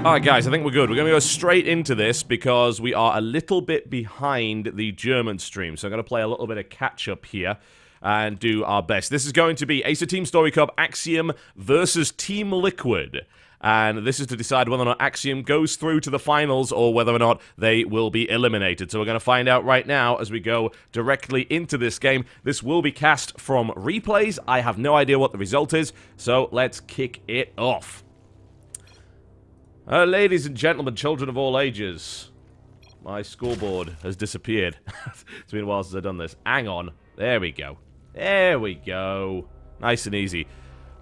Alright guys, I think we're good. We're going to go straight into this because we are a little bit behind the German stream. So I'm going to play a little bit of catch-up here and do our best. This is going to be Acer Teamstory Cup Axiom versus Team Liquid. And this is to decide whether or not Axiom goes through to the finals or whether or not they will be eliminated. So we're going to find out right now as we go directly into this game. This will be cast from replays. I have no idea what the result is, so let's kick it off. Ladies and gentlemen, children of all ages, my scoreboard has disappeared. It's been a while since I've done this. Hang on. There we go. There we go. Nice and easy.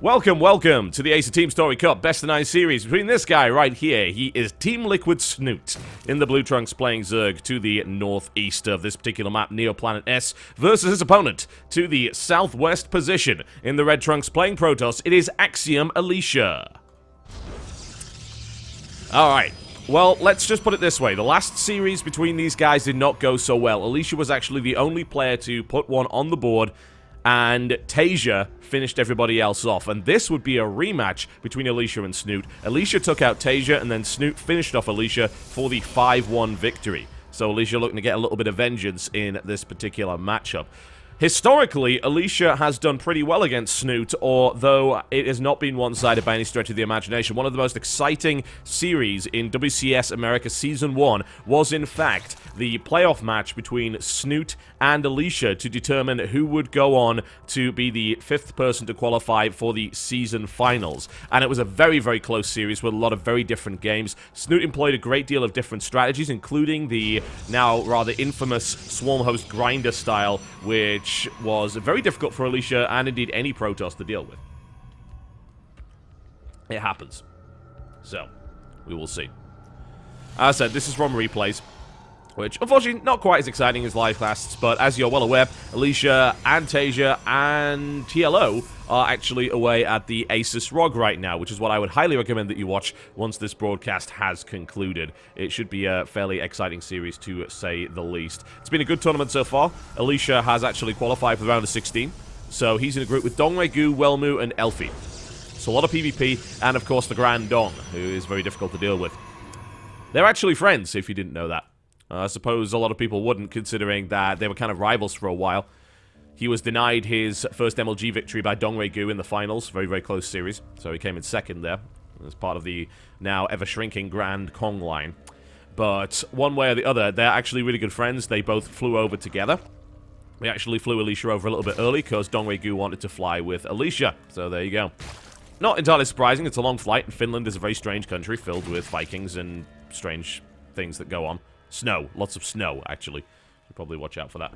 Welcome, welcome to the Acer Teamstory Cup Best of 9 series between this guy right here. He is Team Liquid Snoot in the blue trunks playing Zerg to the northeast of this particular map, Neoplanet S, versus his opponent to the southwest position in the red trunks playing Protoss. It is Axiom Alicia. Alright, well, let's just put it this way. The last series between these guys did not go so well. Alicia was actually the only player to put one on the board, and Tasia finished everybody else off. And this would be a rematch between Alicia and Snoot. Alicia took out Tasia, and then Snoot finished off Alicia for the 5-1 victory. So Alicia looking to get a little bit of vengeance in this particular matchup. Historically, Alicia has done pretty well against Snoot, although it has not been one-sided by any stretch of the imagination. One of the most exciting series in WCS America Season 1 was, in fact, the playoff match between Snoot and Alicia to determine who would go on to be the 5th person to qualify for the season finals. And it was a very, very close series with a lot of very different games. Snoot employed a great deal of different strategies, including the now rather infamous Swarm Host Grinder style, which was very difficult for Alicia and indeed any Protoss to deal with. It happens. So, we will see. As I said, this is from replays, which, unfortunately, not quite as exciting as live casts, but as you're well aware, Alicia and Tasia and TLO are actually away at the Asus ROG right now, which is what I would highly recommend that you watch once this broadcast has concluded. It should be a fairly exciting series, to say the least. It's been a good tournament so far. Alicia has actually qualified for the round of 16, so he's in a group with Dongregu, Welmu, and Elfie. So a lot of PvP, and of course the Grand Dong, who is very difficult to deal with. They're actually friends, if you didn't know that. I suppose a lot of people wouldn't, considering that they were kind of rivals for a while. He was denied his first MLG victory by Dongregu in the finals. Very, very close series. So he came in second there as part of the now ever-shrinking Grand Kong line. But one way or the other, they're actually really good friends. They both flew over together. We actually flew Alicia over a little bit early because Dongregu wanted to fly with Alicia. So there you go. Not entirely surprising. It's a long flight, and Finland is a very strange country filled with Vikings and strange things that go on. Snow. Lots of snow, actually. Should probably watch out for that.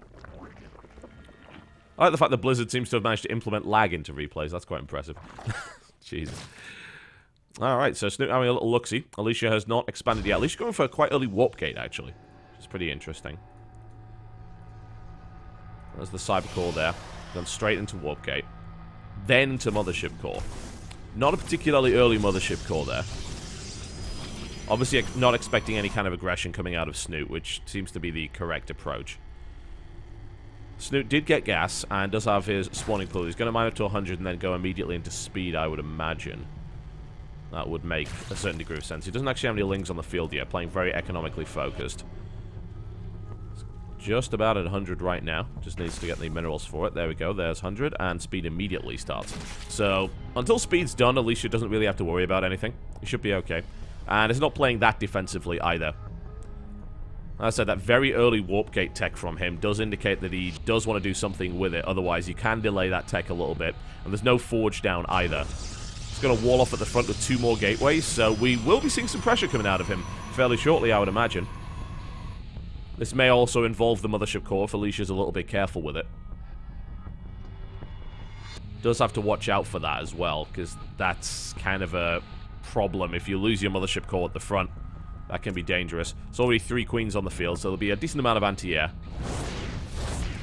I like the fact that Blizzard seems to have managed to implement lag into replays. That's quite impressive. Jesus. Alright, so Snoot having a little look-see. Alicia has not expanded yet. Alicia going for a quite early warp gate, actually. Which is pretty interesting. There's the Cyber Core there. Gone straight into warp gate. Then to Mothership Core. Not a particularly early Mothership Core there. Obviously, not expecting any kind of aggression coming out of Snoot, which seems to be the correct approach. Snoot did get gas, and does have his spawning pool. He's going to mine up to 100 and then go immediately into speed, I would imagine. That would make a certain degree of sense. He doesn't actually have any lings on the field yet, playing very economically focused. It's just about at 100 right now. Just needs to get the minerals for it. There we go, there's 100, and speed immediately starts. So, until speed's done, Alicia doesn't really have to worry about anything. He should be okay. And it's not playing that defensively either. As I said, that very early warp gate tech from him does indicate that he does want to do something with it. Otherwise, you can delay that tech a little bit. And there's no forge down either. He's going to wall off at the front with 2 more gateways. So we will be seeing some pressure coming out of him fairly shortly, I would imagine. This may also involve the Mothership Core if Alicia's a little bit careful with it. Does have to watch out for that as well, because that's kind of a problem. If you lose your Mothership Core at the front, that can be dangerous. It's already 3 queens on the field, so there'll be a decent amount of anti-air.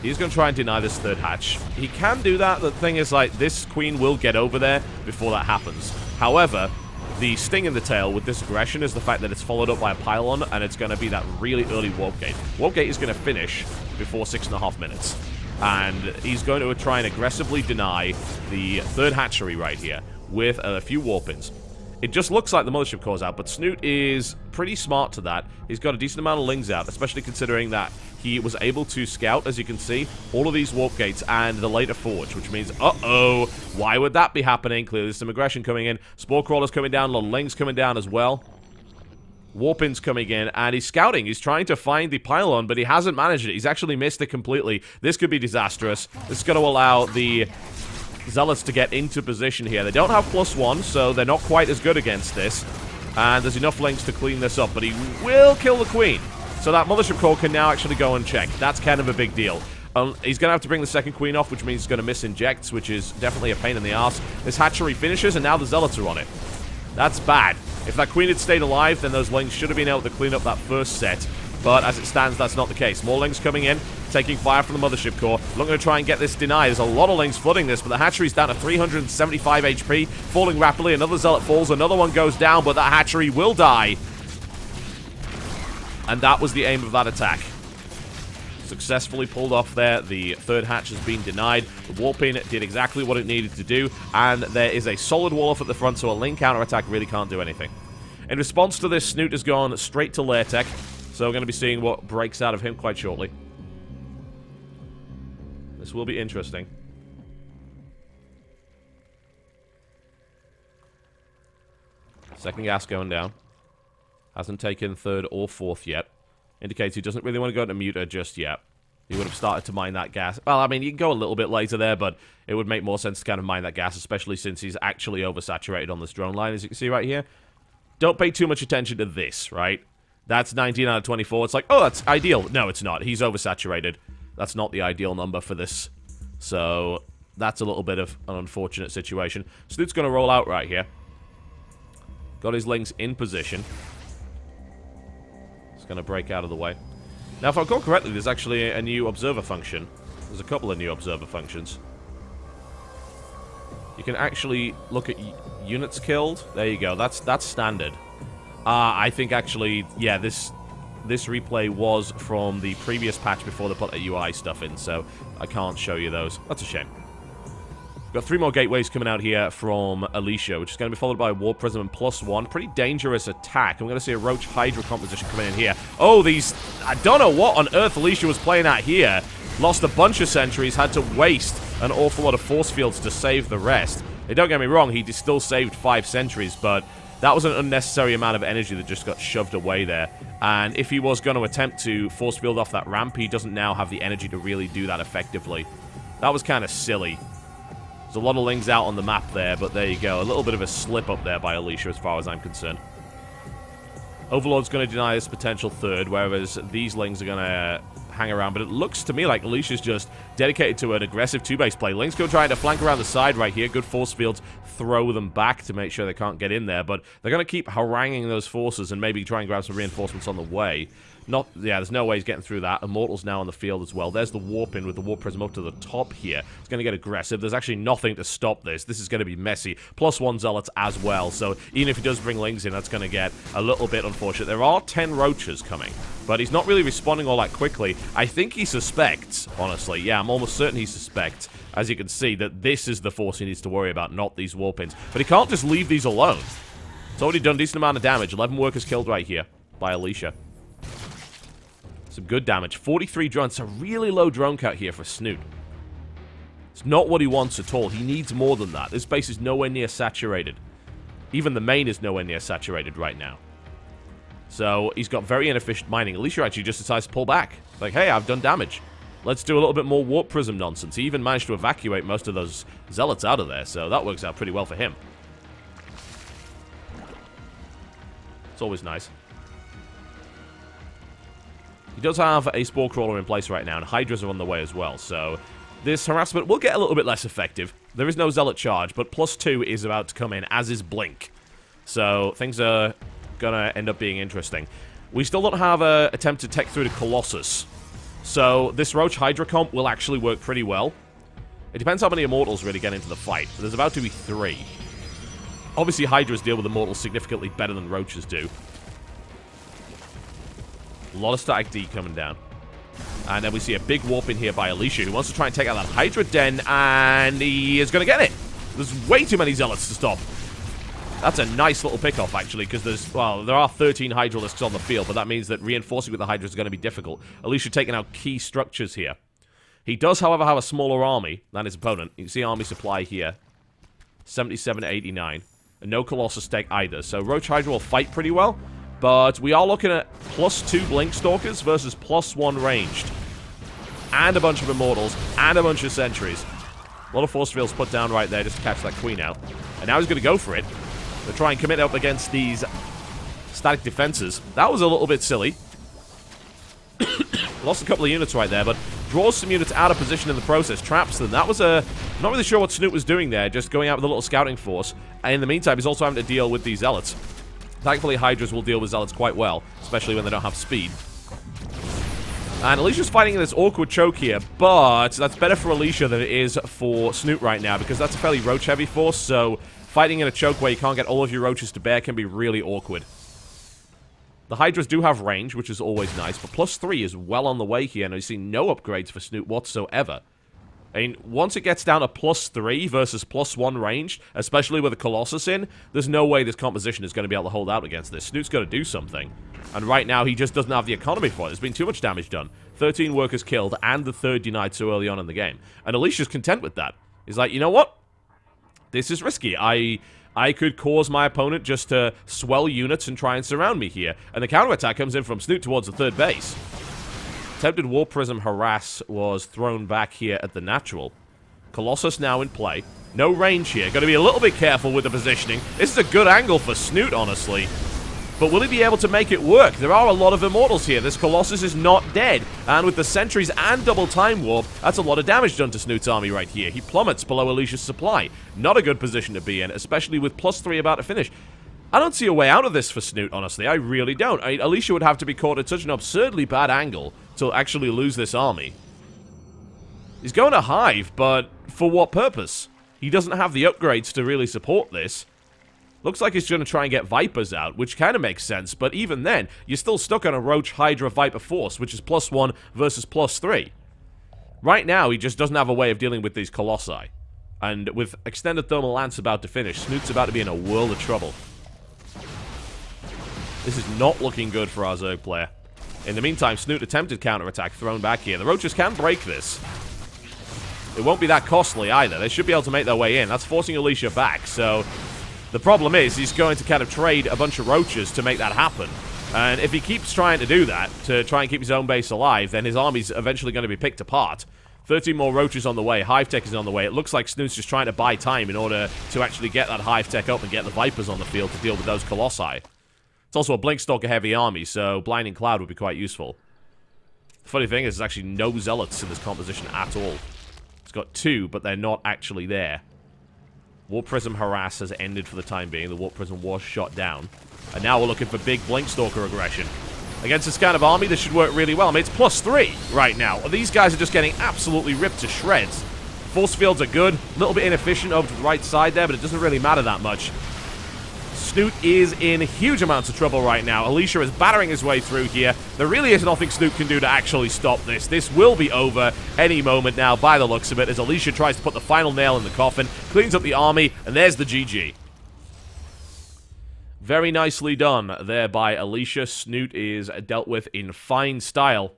He's going to try and deny this 3rd hatch. He can do that. The thing is, like, this queen will get over there before that happens. However, the sting in the tail with this aggression is the fact that it's followed up by a pylon, and it's going to be that really early warp gate. Warp gate is going to finish before 6.5 minutes. And he's going to try and aggressively deny the 3rd hatchery right here with a few warp-ins. It just looks like the Mothership Core's out, but Snoot is pretty smart to that. He's got a decent amount of Lings out, especially considering that he was able to scout, as you can see, all of these Warp Gates and the later Forge, which means, uh-oh, why would that be happening? Clearly there's some aggression coming in. Spore Crawler's coming down, a lot of Lings coming down as well. Warpin's coming in, and he's scouting. He's trying to find the pylon, but he hasn't managed it. He's actually missed it completely. This could be disastrous. This is going to allow the Zealots to get into position here. They don't have +1, so they're not quite as good against this. And there's enough Lings to clean this up, but he will kill the Queen. So that Mothership Core can now actually go and check. That's kind of a big deal. He's going to have to bring the second Queen off, which means he's going to miss injects, which is definitely a pain in the ass. This hatchery finishes, and now the Zealots are on it. That's bad. If that Queen had stayed alive, then those Lings should have been able to clean up that first set. But as it stands, that's not the case. More Lings coming in, taking fire from the Mothership Core. Looking to try and get this denied. There's a lot of Lings flooding this, but the hatchery's down to 375 HP, falling rapidly. Another Zealot falls, another one goes down, but that hatchery will die. And that was the aim of that attack. Successfully pulled off there. The third hatch has been denied. The Warping did exactly what it needed to do, and there is a solid wall off at the front, so a Ling counterattack really can't do anything. In response to this, Snoot has gone straight to Lair Tech, so we're going to be seeing what breaks out of him quite shortly. This will be interesting. Second gas going down. Hasn't taken third or fourth yet. Indicates he doesn't really want to go into muter just yet. He would have started to mine that gas. Well, I mean, you can go a little bit later there, but it would make more sense to kind of mine that gas, especially since he's actually oversaturated on this drone line, as you can see right here. Don't pay too much attention to this, right? That's 19 out of 24. It's like, oh, that's ideal. No, it's not. He's oversaturated. That's not the ideal number for this. So, that's a little bit of an unfortunate situation. Snoot's going to roll out right here. Got his Lings in position. Going to break out of the way. Now, if I recall correctly, there's actually a new observer function. There's a couple of new observer functions. You can actually look at units killed. There you go. That's standard. I think actually, yeah, this replay was from the previous patch before they put the UI stuff in, so I can't show you those. That's a shame. We've got 3 more gateways coming out here from Alicia, which is going to be followed by a Warp Prism and +1. Pretty dangerous attack. I'm going to see a Roach Hydra composition coming in here. Oh, these... I don't know what on earth Alicia was playing at here. Lost a bunch of sentries, had to waste an awful lot of force fields to save the rest. Hey, don't get me wrong, he still saved 5 sentries, but that was an unnecessary amount of energy that just got shoved away there. And if he was going to attempt to force field off that ramp, he doesn't now have the energy to really do that effectively. That was kind of silly. There's a lot of Lings out on the map there, but there you go. A little bit of a slip up there by Alicia as far as I'm concerned. Overlord's going to deny this potential third, whereas these Lings are going to hang around. But it looks to me like Alicia's just dedicated to an aggressive 2-base play. Lings go trying to flank around the side right here. Good force fields throw them back to make sure they can't get in there. But they're going to keep haranguing those forces and maybe try and grab some reinforcements on the way. Yeah, there's no way he's getting through that. Immortal's now on the field as well. There's the Warping with the Warp Prism up to the top here. It's going to get aggressive. There's actually nothing to stop this. This is going to be messy. +1 Zealots as well. So even if he does bring Lings in, that's going to get a little bit unfortunate. There are 10 Roaches coming, but he's not really responding all that quickly. I think he suspects, honestly. Yeah, I'm almost certain he suspects, as you can see, that this is the force he needs to worry about, not these Warpings. But he can't just leave these alone. It's already done a decent amount of damage. 11 workers killed right here by Alicia. Some good damage. 43 drones. It's a really low drone count here for Snoot. It's not what he wants at all. He needs more than that. This base is nowhere near saturated. Even the main is nowhere near saturated right now. So he's got very inefficient mining. Alicia actually just decides to pull back. Like, hey, I've done damage. Let's do a little bit more Warp Prism nonsense. He even managed to evacuate most of those Zealots out of there, so that works out pretty well for him. It's always nice. He does have a Spore Crawler in place right now, and Hydras are on the way as well, so this harassment will get a little bit less effective. There is no Zealot charge, but +2 is about to come in, as is Blink. So things are gonna end up being interesting. We still don't have a attempt to tech through to Colossus, so this Roach Hydra comp will actually work pretty well. It depends how many Immortals really get into the fight, but there's about to be 3. Obviously, Hydras deal with Immortals significantly better than Roaches do. A lot of static D coming down. And then we see a big warp in here by Alicia, who wants to try and take out that Hydra Den, and he is going to get it. There's way too many Zealots to stop. That's a nice little pick-off, actually, because there are 13 Hydralisks on the field, but that means that reinforcing with the Hydras is going to be difficult. Alicia taking out key structures here. He does, however, have a smaller army than his opponent. You can see army supply here. 77 to 89. And no Colossus Tech either. So Roach Hydra will fight pretty well, but we are looking at +2 Blink Stalkers versus +1 ranged. And a bunch of Immortals, and a bunch of Sentries. A lot of force fields put down right there just to catch that Queen out. And now he's going to go for it. To try and commit up against these static defenses. That was a little bit silly. Lost a couple of units right there, but draws some units out of position in the process. Traps them. That was a... Not really sure what Snoot was doing there, just going out with a little scouting force. And in the meantime, he's also having to deal with these Zealots. Thankfully, Hydras will deal with Zealots quite well, especially when they don't have speed. And Alicia's fighting in this awkward choke here, but that's better for Alicia than it is for Snoot right now, because that's a fairly roach-heavy force, so fighting in a choke where you can't get all of your roaches to bear can be really awkward. The Hydras do have range, which is always nice, but +3 is well on the way here, and I see no upgrades for Snoot whatsoever. I mean, once it gets down to +3 versus +1 range, especially with a Colossus in, there's no way this composition is going to be able to hold out against this. Snoot's got to do something. And right now, he just doesn't have the economy for it. There's been too much damage done. 13 workers killed, and the 3rd denied so early on in the game. And Alicia's content with that. He's like, you know what? This is risky. I could cause my opponent just to swell units and try and surround me here. And the counterattack comes in from Snoot towards the 3rd base. Attempted Warp Prism Harass was thrown back here at the natural. Colossus now in play. No range here. Got to be a little bit careful with the positioning. This is a good angle for Snoot, honestly. But will he be able to make it work? There are a lot of Immortals here. This Colossus is not dead. And with the Sentries and double Time Warp, that's a lot of damage done to Snoot's army right here. He plummets below Alicia's supply. Not a good position to be in, especially with +3 about to finish. I don't see a way out of this for Snoot, honestly. I really don't. I mean, Alicia would have to be caught at such an absurdly bad angle to actually lose this army. He's going to Hive, but for what purpose? He doesn't have the upgrades to really support this. Looks like he's going to try and get Vipers out, which kind of makes sense, but even then, you're still stuck on a Roach Hydra Viper Force, which is +1 versus +3. Right now, he just doesn't have a way of dealing with these Colossi. And with Extended Thermal Lance about to finish, Snoot's about to be in a world of trouble. This is not looking good for our Zerg player. In the meantime, Snoot attempted counterattack thrown back here. The Roaches can break this. It won't be that costly either. They should be able to make their way in. That's forcing Alicia back, so... The problem is, he's going to kind of trade a bunch of Roaches to make that happen. And if he keeps trying to do that, to try and keep his own base alive, then his army's eventually going to be picked apart. 13 more Roaches on the way. Hive Tech is on the way. It looks like Snoot's just trying to buy time in order to actually get that Hive Tech up and get the Vipers on the field to deal with those Colossi. It's also a Blinkstalker heavy army, so Blinding Cloud would be quite useful. The funny thing is, there's actually no Zealots in this composition at all. It's got 2, but they're not actually there. Warp Prism Harass has ended for the time being. The Warp Prism was shot down. And now we're looking for big Blinkstalker aggression. Against this kind of army, this should work really well. I mean, it's +3 right now. These guys are just getting absolutely ripped to shreds. Force fields are good. A little bit inefficient over to the right side there, but it doesn't really matter that much. Snoot is in huge amounts of trouble right now. Alicia is battering his way through here. There really is nothing Snoot can do to actually stop this. This will be over any moment now by the looks of it, as Alicia tries to put the final nail in the coffin, cleans up the army, and there's the GG. Very nicely done there by Alicia. Snoot is dealt with in fine style.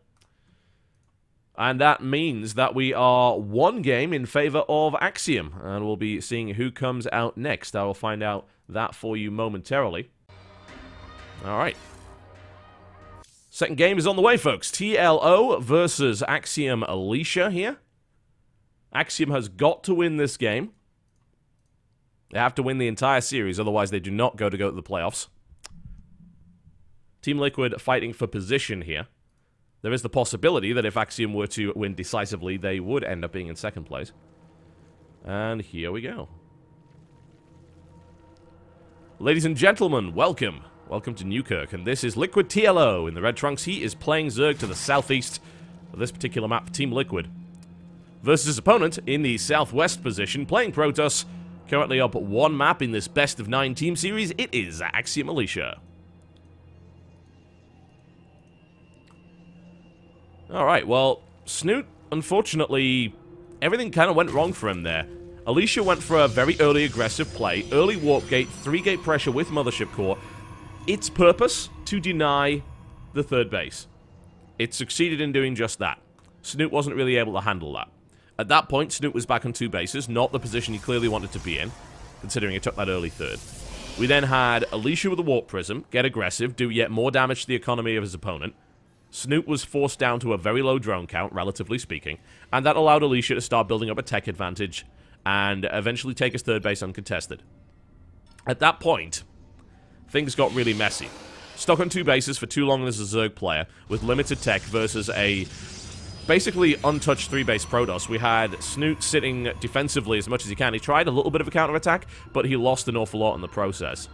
And that means that we are 1 game in favor of Axiom. And we'll be seeing who comes out next. I will find out that for you momentarily. Alright. Second game is on the way, folks. TLO versus Axiom Alicia here. Axiom has got to win this game. They have to win the entire series, otherwise they do not go to the playoffs. Team Liquid fighting for position here. There is the possibility that if Axiom were to win decisively, they would end up being in second place. And here we go. Ladies and gentlemen, welcome. Welcome to Newkirk, and this is Liquid TLO in the red trunks. He is playing Zerg to the southeast of this particular map for Team Liquid. Versus his opponent in the southwest position, playing Protoss, currently up 1 map in this best of 9 team series. It is Axiom Alicia. Alright, well, Snoot, unfortunately, everything kind of went wrong for him there. Alicia went for a very early aggressive play, early warp gate, 3-gate pressure with Mothership Core. Its purpose, to deny the third base. It succeeded in doing just that. Snoot wasn't really able to handle that. At that point, Snoot was back on 2 bases, not the position he clearly wanted to be in, considering he took that early third. We then had Alicia with a Warp Prism, get aggressive, do yet more damage to the economy of his opponent. Snoot was forced down to a very low drone count, relatively speaking, and that allowed Alicia to start building up a tech advantage and eventually take his third base uncontested. At that point, things got really messy. Stuck on 2 bases for too long as a Zerg player, with limited tech versus a basically untouched 3-base Protoss. We had Snoot sitting defensively as much as he can. He tried a little bit of a counterattack, but he lost an awful lot in the process.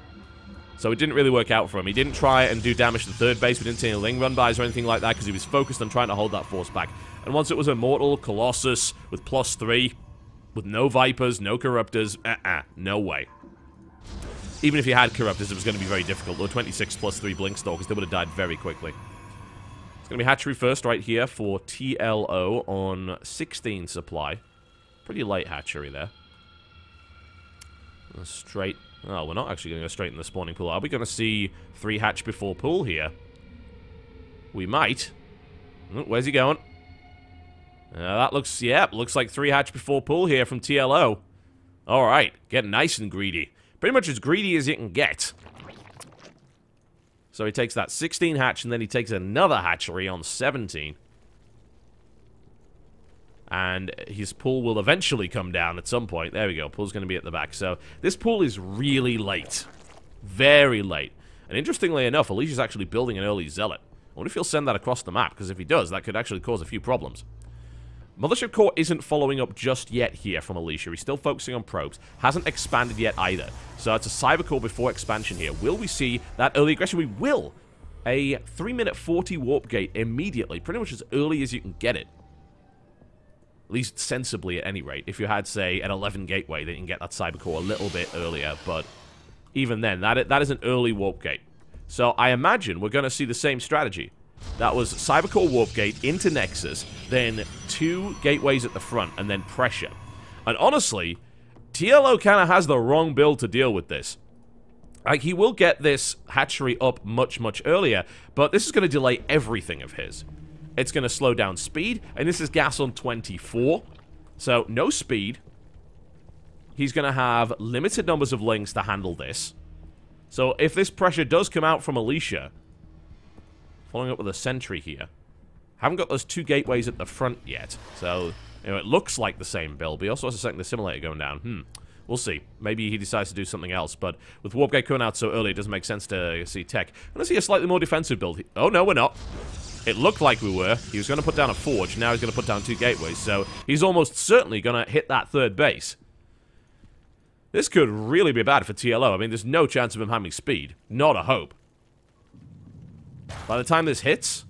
So it didn't really work out for him. He didn't try and do damage to the third base. We didn't see any Ling run-bys or anything like that because he was focused on trying to hold that force back. And once it was Immortal, Colossus, with +3, with no Vipers, no Corruptors, no way. Even if you had Corruptors, it was going to be very difficult. There were 26 +3 Blinkstalkers. They would have died very quickly. It's going to be Hatchery first right here for TLO on 16 supply. Pretty light Hatchery there. Straight. Oh, we're not actually going to go straight in the spawning pool. Are we going to see 3 hatch before pool here? We might. Oh, where's he going? That looks, yeah, looks like 3 hatch before pool here from TLO. Alright, getting nice and greedy. Pretty much as greedy as you can get. So he takes that 16 hatch, and then he takes another hatchery on 17. And his pool will eventually come down at some point. There we go. Pool's going to be at the back. So this pool is really late. Very late. And interestingly enough, Alicia's actually building an early Zealot. I wonder if he'll send that across the map, because if he does, that could actually cause a few problems. Mothership Core isn't following up just yet here from Alicia. He's still focusing on probes. Hasn't expanded yet either. So it's a Cyber Core before expansion here. Will we see that early aggression? We will. A 3-minute 40 warp gate immediately. Pretty much as early as you can get it. At least sensibly at any rate. If you had, say, an 11 gateway, then you can get that Cyber Core a little bit earlier. But even then, that is an early warp gate. So I imagine we're going to see the same strategy. That was Cyber Core warp gate into Nexus, then 2 gateways at the front, and then pressure. And honestly, TLO kind of has the wrong build to deal with this. Like, he will get this hatchery up much, much earlier, but this is going to delay everything of his. It's going to slow down speed, and this is gas on 24, so no speed. He's going to have limited numbers of Lings to handle this. So if this pressure does come out from Alicia, following up with a sentry here, haven't got those 2 gateways at the front yet, so you know, it looks like the same build, but he also has a second assimilator going down. We'll see. Maybe he decides to do something else, but with Warp Gate coming out so early, it doesn't make sense to see tech. I'm going to see a slightly more defensive build. Oh, no, we're not. It looked like we were. He was going to put down a forge. Now he's going to put down 2 gateways. So he's almost certainly going to hit that third base. This could really be bad for TLO. I mean, there's no chance of him having speed. Not a hope. By the time this hits,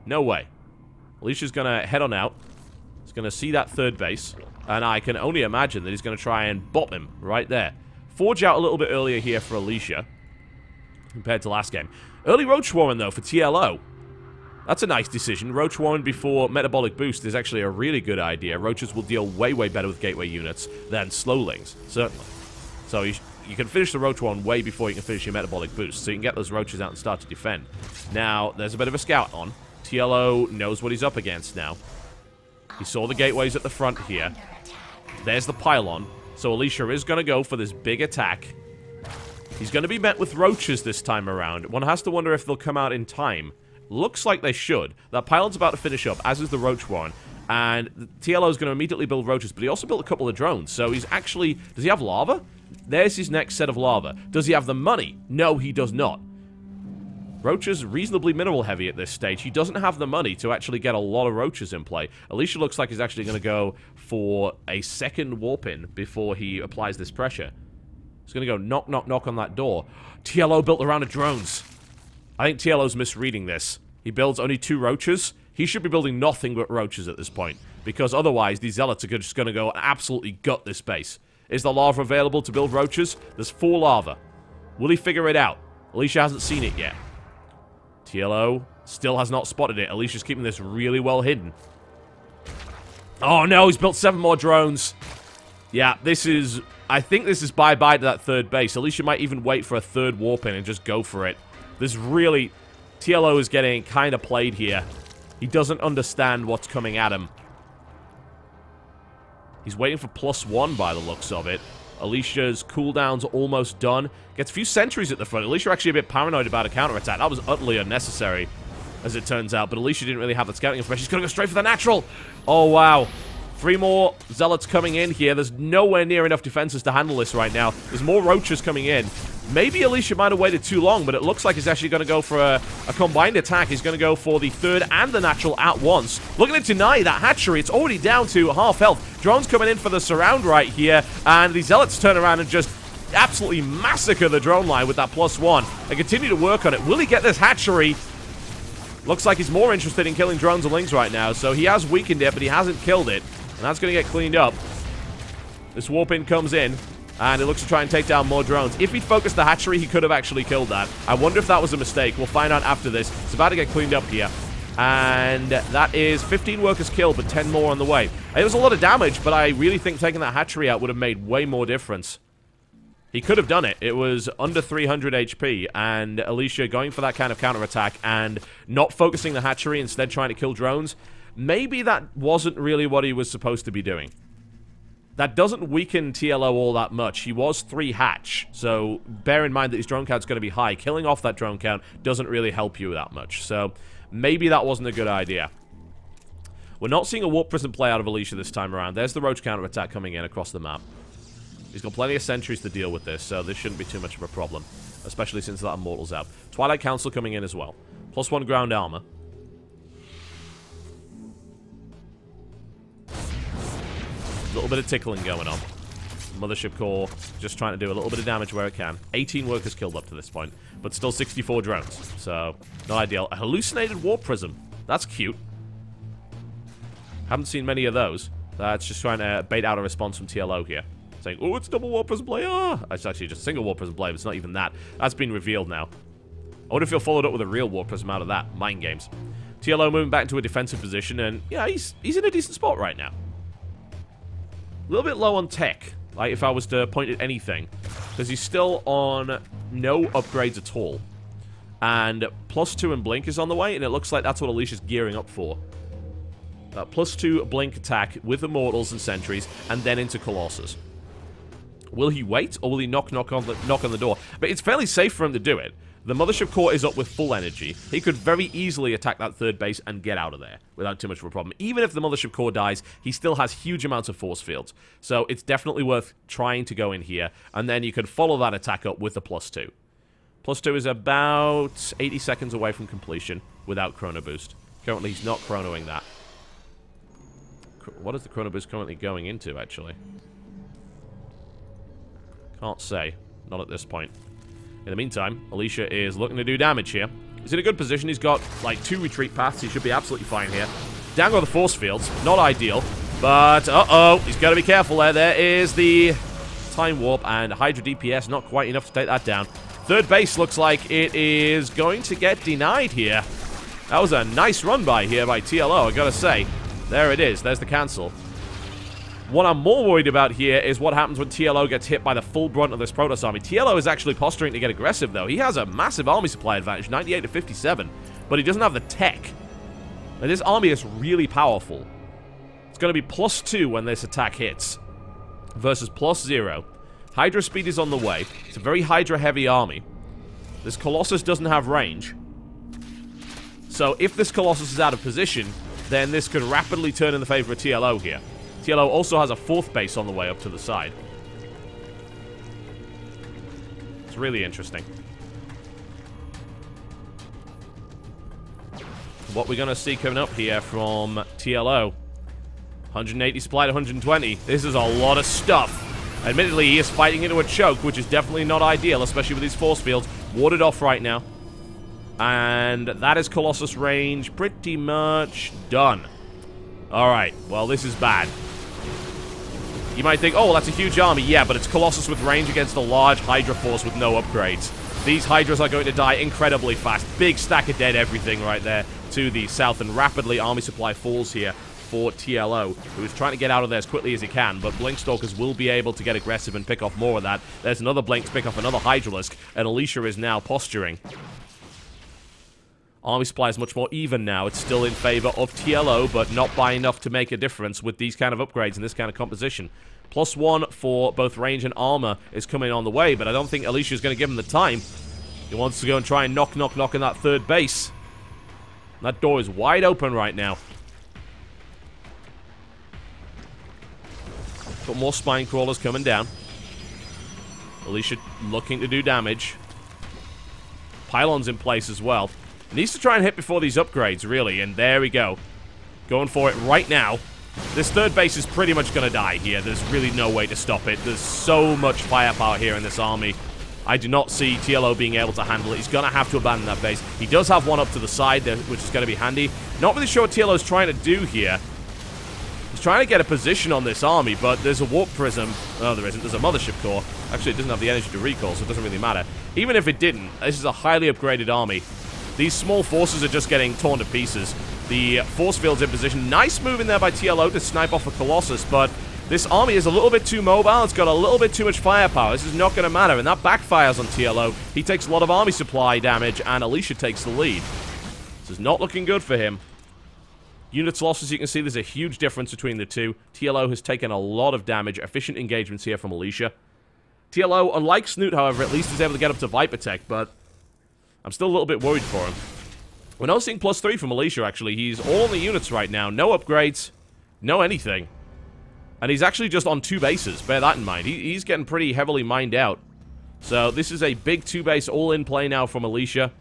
no way. Alicia's going to head on out. He's going to see that third base. And I can only imagine that he's going to try and bop him right there. Forge out a little bit earlier here for Alicia compared to last game. Early Roach Warren, though, for TLO. That's a nice decision. Roach Warren before Metabolic Boost is actually a really good idea. Roaches will deal way, way better with gateway units than Slowlings, certainly. So you can finish the Roach Warren way before you can finish your Metabolic Boost, so you can get those Roaches out and start to defend. Now, there's a bit of a scout on. TLO knows what he's up against now. He saw the gateways at the front here. There's the pylon. So Alicia is going to go for this big attack. He's going to be met with Roaches this time around. One has to wonder if they'll come out in time. Looks like they should. That pylon's about to finish up, as is the Roach Warren. And TLO is going to immediately build Roaches, but he also built a couple of drones. So he's actually... Does he have lava? There's his next set of lava. Does he have the money? No, he does not. Roaches reasonably mineral heavy at this stage. He doesn't have the money to actually get a lot of Roaches in play. Alicia looks like he's actually going to go for a second warp in before he applies this pressure. He's going to go knock, knock, knock on that door. TLO built a round of drones. I think TLO's misreading this. He builds only 2 Roaches. He should be building nothing but Roaches at this point, because otherwise these Zealots are just going to go and absolutely gut this base. Is the lava available to build Roaches? There's 4 lava. Will he figure it out? Alicia hasn't seen it yet. TLO still has not spotted it. Alicia's keeping this really well hidden. Oh no, he's built 7 more drones. Yeah, this is... I think this is bye-bye to that third base. Alicia might even wait for a third warp in and just go for it. This really... TLO is getting kind of played here. He doesn't understand what's coming at him. He's waiting for +1 by the looks of it. Alicia's cooldown's almost done. Gets a few sentries at the front. Alicia actually a bit paranoid about a counterattack. That was utterly unnecessary, as it turns out. But Alicia didn't really have that scouting information. She's going to go straight for the natural. Oh, wow. 3 more Zealots coming in here. There's nowhere near enough defenses to handle this right now. There's more Roaches coming in. Maybe Alicia might have waited too long, but it looks like he's actually going to go for a combined attack. He's going to go for the third and the natural at once. Looking to deny that hatchery. It's already down to half health. Drones coming in for the surround right here, and the Zealots turn around and just absolutely massacre the drone line with that +1 and continue to work on it. Will he get this hatchery? Looks like he's more interested in killing drones and lings right now, so he has weakened it, but he hasn't killed it, and that's going to get cleaned up. This warp in comes in, and it looks to try and take down more drones. If he'd focused the hatchery, he could have actually killed that. I wonder if that was a mistake. We'll find out after this. It's about to get cleaned up here. And that is 15 workers killed, but 10 more on the way. It was a lot of damage, but I really think taking that hatchery out would have made way more difference. He could have done it. It was under 300 HP, and Alicia going for that kind of counterattack and not focusing the hatchery, instead trying to kill drones. Maybe that wasn't really what he was supposed to be doing. That doesn't weaken TLO all that much. He was 3 hatch, so bear in mind that his drone count's going to be high. Killing off that drone count doesn't really help you that much, so maybe that wasn't a good idea. We're not seeing a Warp Prism play out of Alicia this time around. There's the Roach counterattack coming in across the map. He's got plenty of sentries to deal with this, so this shouldn't be too much of a problem, especially since that Immortal's out. Twilight Council coming in as well. +1 ground armor. A little bit of tickling going on. Mothership Core just trying to do a little bit of damage where it can. 18 workers killed up to this point, but still 64 drones, so not ideal. A hallucinated Warp Prism. That's cute. Haven't seen many of those. That's just trying to bait out a response from TLO here. Saying, oh, it's double Warp Prism play. Ah! It's actually just single Warp Prism play, but it's not even that. That's been revealed now. I wonder if he'll follow it up with a real Warp Prism out of that. Mind games. TLO moving back into a defensive position, and yeah, he's in a decent spot right now. A little bit low on tech, like if I was to point at anything, because he's still on no upgrades at all. And +2 in Blink is on the way, and it looks like that's what Alicia's gearing up for. +2 Blink attack with Immortals and Sentries, and then into Colossus. Will he wait, or will he knock on the door? But it's fairly safe for him to do it. The Mothership Core is up with full energy. He could very easily attack that third base and get out of there without too much of a problem. Even if the Mothership Core dies, he still has huge amounts of force fields. So it's definitely worth trying to go in here, and then you can follow that attack up with the +2. +2 is about 80 seconds away from completion without Chrono Boost. Currently, he's not chronoing that. What is the Chrono Boost currently going into, actually? Can't say. Not at this point. In the meantime, Alicia is looking to do damage here. He's in a good position. He's got, like, 2 retreat paths. He should be absolutely fine here. Down go the force fields. Not ideal. But, uh-oh. He's got to be careful there. There is the Time Warp and Hydra DPS. Not quite enough to take that down. Third base looks like it is going to get denied here. That was a nice run by here by TLO, I gotta say. There it is. There's the cancel. What I'm more worried about here is what happens when TLO gets hit by the full brunt of this Protoss army. TLO is actually posturing to get aggressive, though. He has a massive army supply advantage, 98 to 57, but he doesn't have the tech. And this army is really powerful. It's going to be +2 when this attack hits, versus +0. Hydra speed is on the way. It's a very Hydra-heavy army. This Colossus doesn't have range. So if this Colossus is out of position, then this could rapidly turn in the favor of TLO here. TLO also has a 4th base on the way up to the side. It's really interesting. What we're going to see coming up here from TLO. 180 supply to 120. This is a lot of stuff. Admittedly, he is fighting into a choke, which is definitely not ideal, especially with these force fields. Warded off right now. And that is Colossus range pretty much done. Alright, well, this is bad. You might think, oh, that's a huge army. Yeah, but it's Colossus with range against a large Hydra force with no upgrades. These Hydras are going to die incredibly fast. Big stack of dead everything right there to the south, and rapidly army supply falls here for TLO, who is trying to get out of there as quickly as he can, but Blinkstalkers will be able to get aggressive and pick off more of that. There's another Blink to pick off another Hydralisk, and Alicia is now posturing. Army supply is much more even now. It's still in favor of TLO, but not by enough to make a difference with these kind of upgrades and this kind of composition. +1 for both range and armor is coming on the way, but I don't think Alicia's going to give him the time. He wants to go and try and knock in that third base. That door is wide open right now. Got more spine crawlers coming down. Alicia looking to do damage. Pylons in place as well. Needs to try and hit before these upgrades, really, and there we go. Going for it right now. This third base is pretty much going to die here. There's really no way to stop it. There's so much firepower here in this army. I do not see TLO being able to handle it. He's going to have to abandon that base. He does have one up to the side there, which is going to be handy. Not really sure what TLO's trying to do here. He's trying to get a position on this army, but there's a warp prism. Oh, there isn't. There's a mothership core. Actually, it doesn't have the energy to recall, so it doesn't really matter. Even if it didn't, this is a highly upgraded army. These small forces are just getting torn to pieces. The force field's in position. Nice move in there by TLO to snipe off a Colossus, but this army is a little bit too mobile. It's got a little bit too much firepower. This is not going to matter, and that backfires on TLO. He takes a lot of army supply damage, and Alicia takes the lead. This is not looking good for him. Units lost, as you can see, there's a huge difference between the two. TLO has taken a lot of damage. Efficient engagements here from Alicia. TLO, unlike Snoot, however, at least is able to get up to Viper Tech, but I'm still a little bit worried for him. We're now seeing +3 from Alicia, actually. He's all on the units right now. No upgrades. No anything. And he's actually just on 2 bases. Bear that in mind. He's getting pretty heavily mined out. So this is a big 2-base all-in play now from Alicia.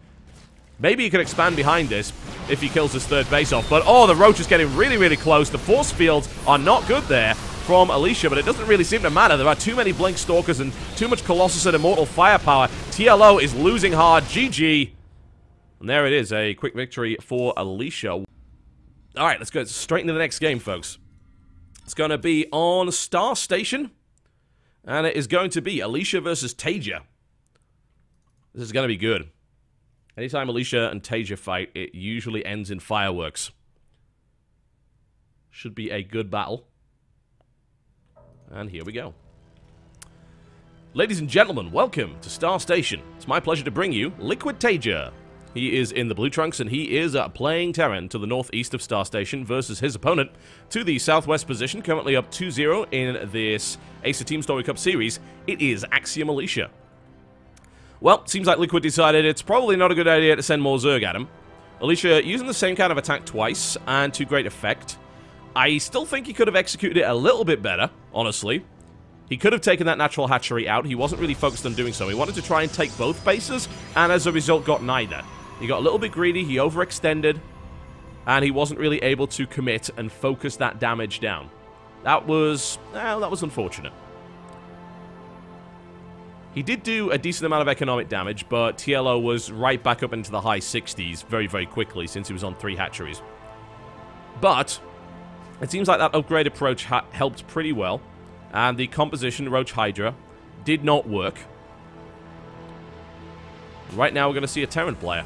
Maybe he could expand behind this if he kills his third base off. But, oh, the Roach is getting really, really close. The force fields are not good there from Alicia, but it doesn't really seem to matter. There are too many Blink Stalkers and too much Colossus and Immortal firepower. TLO is losing hard. GG. And there it is, a quick victory for Alicia. Alright, let's go straight into the next game, folks. It's going to be on Star Station. And it is going to be Alicia versus Tasia. This is going to be good. Anytime Alicia and Tasia fight, it usually ends in fireworks. Should be a good battle. And here we go. Ladies and gentlemen, welcome to Star Station. It's my pleasure to bring you Liquid Tasia. He is in the blue trunks, and he is playing Terran to the northeast of Star Station versus his opponent to the southwest position, currently up 2-0 in this Acer Teamstory Cup series. It is Axiom Alicia. Well, seems like Liquid decided it's probably not a good idea to send more Zerg at him. Alicia using the same kind of attack twice, and to great effect. I still think he could have executed it a little bit better, honestly. He could have taken that natural hatchery out. He wasn't really focused on doing so. He wanted to try and take both bases, and as a result got neither. He got a little bit greedy, he overextended, and he wasn't really able to commit and focus that damage down. That was unfortunate. He did do a decent amount of economic damage, but TLO was right back up into the high 60s very, very quickly since he was on 3 hatcheries. But it seems like that upgrade approach helped pretty well, and the composition, Roach Hydra, did not work. Right now we're going to see a Terran player.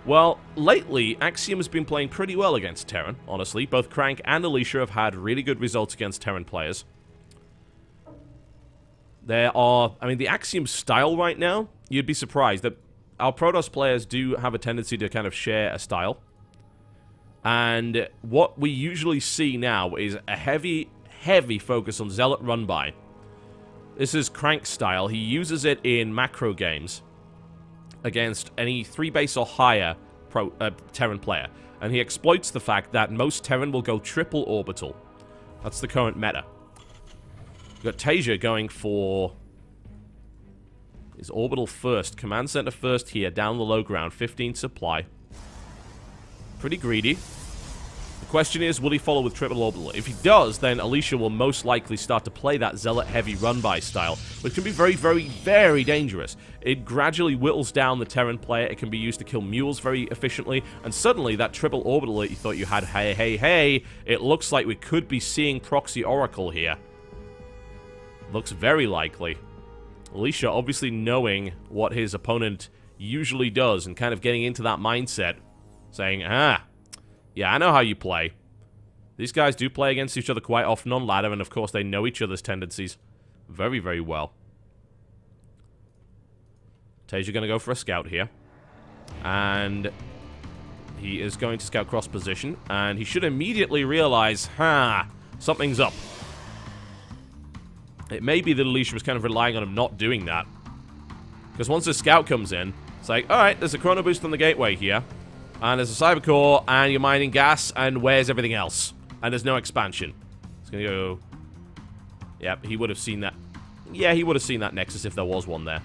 Well, lately, Axiom has been playing pretty well against Terran, honestly. Both Crank and Alicia have had really good results against Terran players. The Axiom style right now, you'd be surprised that our Protoss players do have a tendency to kind of share a style. And what we usually see now is a heavy focus on Zealot Run-By. This is Crank's style. He uses it in macro games against any 3-base or higher Terran player. And he exploits the fact that most Terran will go triple orbital. That's the current meta. We've got Tasia going for his orbital first. Command center first here, down the low ground. 15 supply. Pretty greedy. The question is, will he follow with triple orbital? If he does, then Alicia will most likely start to play that Zealot-heavy run-by style, which can be very, very, very dangerous. It gradually whittles down the Terran player. It can be used to kill mules very efficiently, and suddenly that triple orbital that you thought you had, hey, it looks like we could be seeing Proxy Oracle here. Looks very likely. Alicia obviously knowing what his opponent usually does and kind of getting into that mindset, saying, yeah, I know how you play. These guys do play against each other quite often on ladder, and of course they know each other's tendencies very, very well. Tasia going to go for a scout here. And he is going to scout cross position, and he should immediately realize, something's up. It may be that Alicia was kind of relying on him not doing that. Because once the scout comes in, it's like, alright, there's a chrono boost on the gateway here. And there's a cyber core, and you're mining gas, and where's everything else? And there's no expansion. It's gonna go... Yep, he would have seen that. Yeah, he would have seen that Nexus if there was one there.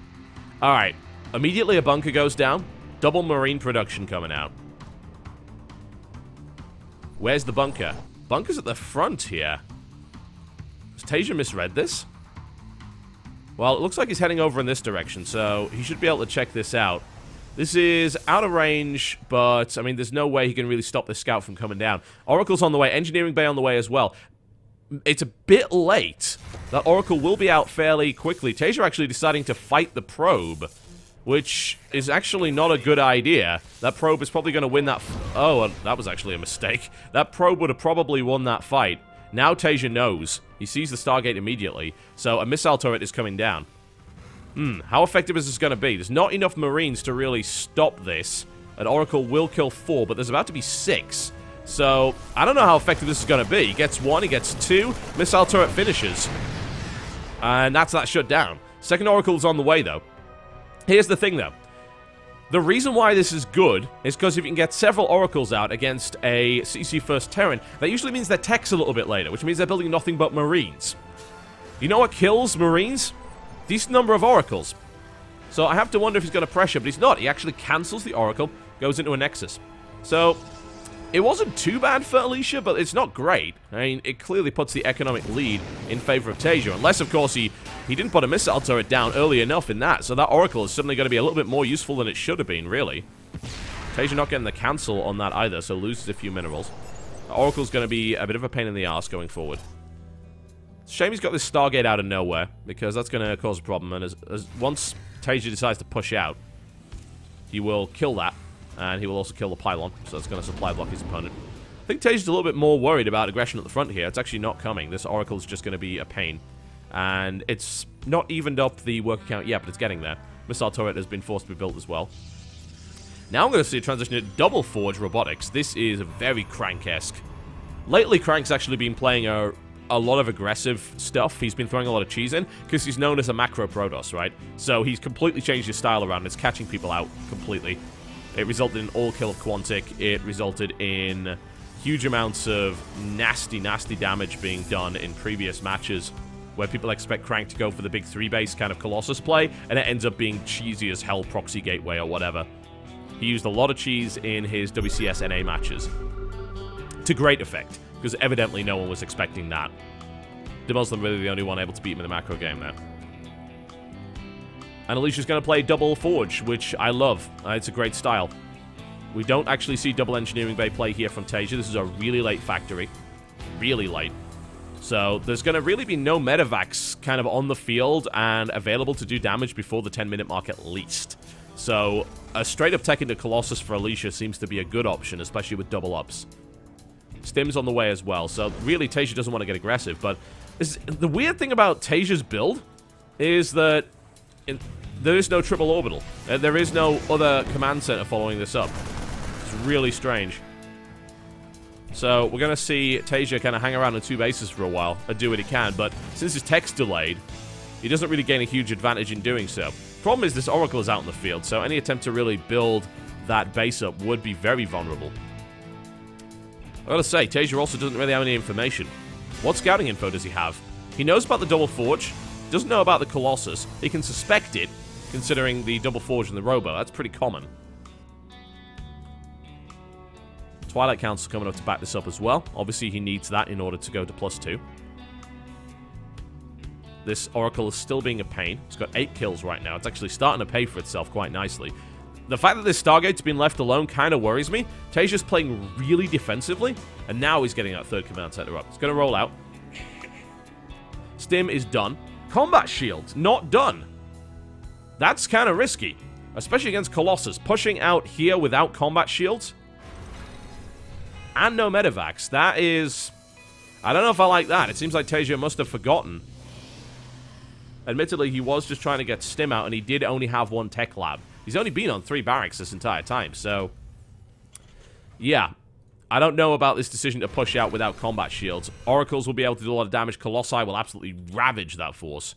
Alright, immediately a bunker goes down. Double marine production coming out. Where's the bunker? Bunker's at the front here. Has Tasia misread this? Well, it looks like he's heading over in this direction, so he should be able to check this out. This is out of range, but, I mean, there's no way he can really stop this scout from coming down. Oracle's on the way. Engineering Bay on the way as well. It's a bit late. That Oracle will be out fairly quickly. Tasia actually deciding to fight the probe, which is actually not a good idea. That probe is probably going to win that... Oh, that was actually a mistake. That probe would have probably won that fight. Now Tasia knows. He sees the Stargate immediately, so a missile turret is coming down. How effective is this going to be? There's not enough Marines to really stop this. An Oracle will kill 4, but there's about to be 6. So, I don't know how effective this is going to be. He gets 1, he gets 2, missile turret finishes. And that's that shut down. Second Oracle's on the way, though. Here's the thing, though. The reason why this is good is because if you can get several Oracles out against a CC First Terran, that usually means their tech's a little bit later, which means they're building nothing but Marines. You know what kills Marines? Decent number of Oracles. So I have to wonder if he's going to pressure, but he's not. He actually cancels the Oracle, goes into a Nexus. So, it wasn't too bad for Alicia, but it's not great. I mean, it clearly puts the economic lead in favor of Tasia, unless, of course, he didn't put a missile turret down early enough in that, so that Oracle is suddenly going to be a little bit more useful than it should have been, really. Tasia not getting the cancel on that either, so loses a few minerals. The Oracle's going to be a bit of a pain in the arse going forward. Shame he's got this Stargate out of nowhere, because that's going to cause a problem, and once Tasia decides to push out, he will kill that, and he will also kill the pylon, so that's going to supply block his opponent. I think Tasia's a little bit more worried about aggression at the front here. It's actually not coming. This Oracle's just going to be a pain, and it's not evened up the worker count yet, but it's getting there. Missile turret has been forced to be built as well. Now I'm going to see a transition to double forge robotics. This is very Crank-esque. Lately, Crank's actually been playing a lot of aggressive stuff. He's been throwing a lot of cheese in, because he's known as a macro Protoss, right? So he's completely changed his style around. It's catching people out completely. It resulted in all kill of Quantic. It resulted in huge amounts of nasty, nasty damage being done in previous matches, where people expect Crank to go for the big 3-base kind of Colossus play, and it ends up being cheesy as hell proxy gateway or whatever. He used a lot of cheese in his WCS NA matches. To great effect, because evidently no one was expecting that. Muslim really the only one able to beat him in the macro game there. And Alicia's going to play double forge, which I love. It's a great style. We don't actually see double engineering bay play here from Tasia. This is a really late factory. Really late. So there's going to really be no medevacs kind of on the field and available to do damage before the 10-minute mark at least. So a straight-up tech into Colossus for Alicia seems to be a good option, especially with double ups. Stim's on the way as well, so really Tasia doesn't want to get aggressive, but the weird thing about Tasia's build is that there is no triple orbital. There is no other command center following this up. It's really strange. So we're going to see Tasia kind of hang around on 2 bases for a while and do what he can, but since his tech's delayed, he doesn't really gain a huge advantage in doing so. Problem is this Oracle is out in the field, so any attempt to really build that base up would be very vulnerable. I gotta say, Tasia also doesn't really have any information. What scouting info does he have? He knows about the double forge, doesn't know about the Colossus. He can suspect it, considering the double forge and the robo. That's pretty common. Twilight Council coming up to back this up as well. Obviously, he needs that in order to go to +2. This Oracle is still being a pain. It's got 8 kills right now. It's actually starting to pay for itself quite nicely. The fact that this Stargate's been left alone kind of worries me. Tasia's playing really defensively, and now he's getting that 3rd command center up. It's going to roll out. Stim is done. Combat shields, not done. That's kind of risky, especially against Colossus. Pushing out here without combat shields and no medevacs. That is I don't know if I like that. It seems like Tasia must have forgotten. Admittedly, he was just trying to get Stim out, and he did only have one tech lab. He's only been on 3 barracks this entire time, so... yeah. I don't know about this decision to push out without combat shields. Oracles will be able to do a lot of damage. Colossi will absolutely ravage that force.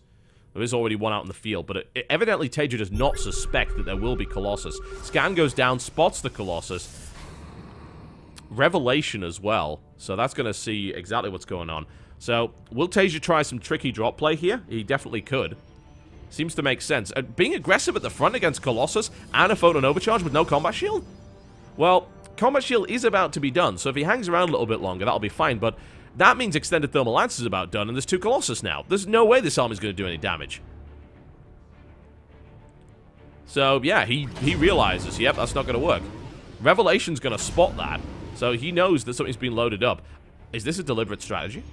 There is already one out in the field, but evidently Tasia does not suspect that there will be Colossus. Scan goes down, spots the Colossus. Revelation as well, so that's going to see exactly what's going on. So, will Tasia try some tricky drop play here? He definitely could. Seems to make sense. Being aggressive at the front against Colossus and a photon overcharge with no combat shield? Well, combat shield is about to be done, so if he hangs around a little bit longer, that'll be fine, but that means extended thermal lance is about done, and there's 2 Colossus now. There's no way this army's going to do any damage. So, yeah, he realizes, yep, that's not going to work. Revelation's going to spot that, so he knows that something's been loaded up. Is this a deliberate strategy?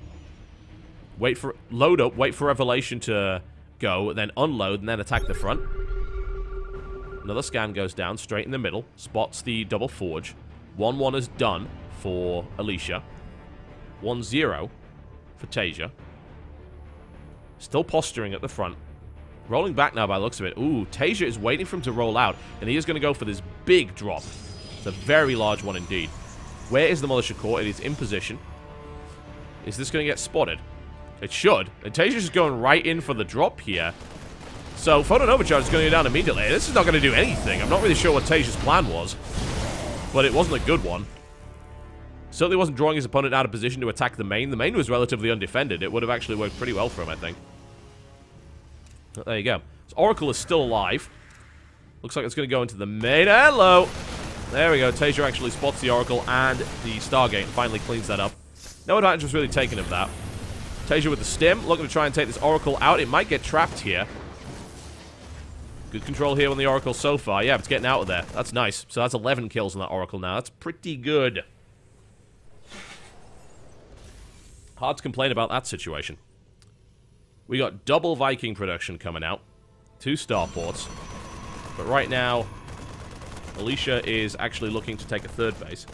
Wait for... load up, wait for Revelation to go, then unload, and then attack the front. Another scan goes down, straight in the middle. Spots the double forge. 1-1 is done for Alicia. 1-0 for Tasia. Still posturing at the front. Rolling back now by the looks of it. Ooh, Tasia is waiting for him to roll out, and he is going to go for this big drop. It's a very large one indeed. Where is the Militia Corps? It is in position. Is this going to get spotted? It should. And Tasia's just going right in for the drop here. So, Photon Overcharge is going to go down immediately. This is not going to do anything. I'm not really sure what Tasia's plan was. But it wasn't a good one. Certainly wasn't drawing his opponent out of position to attack the main. The main was relatively undefended. It would have actually worked pretty well for him, I think. But there you go. So Oracle is still alive. Looks like it's going to go into the main. Hello! There we go. Tasia actually spots the Oracle and the Stargate and finally cleans that up. No advantage was really taken of that. Tasia with the stim, looking to try and take this Oracle out. It might get trapped here. Good control here on the Oracle so far. Yeah, it's getting out of there. That's nice. So that's 11 kills on that Oracle now. That's pretty good. Hard to complain about that situation. We got double Viking production coming out. 2 starports. But right now, Alicia is actually looking to take a 3rd base.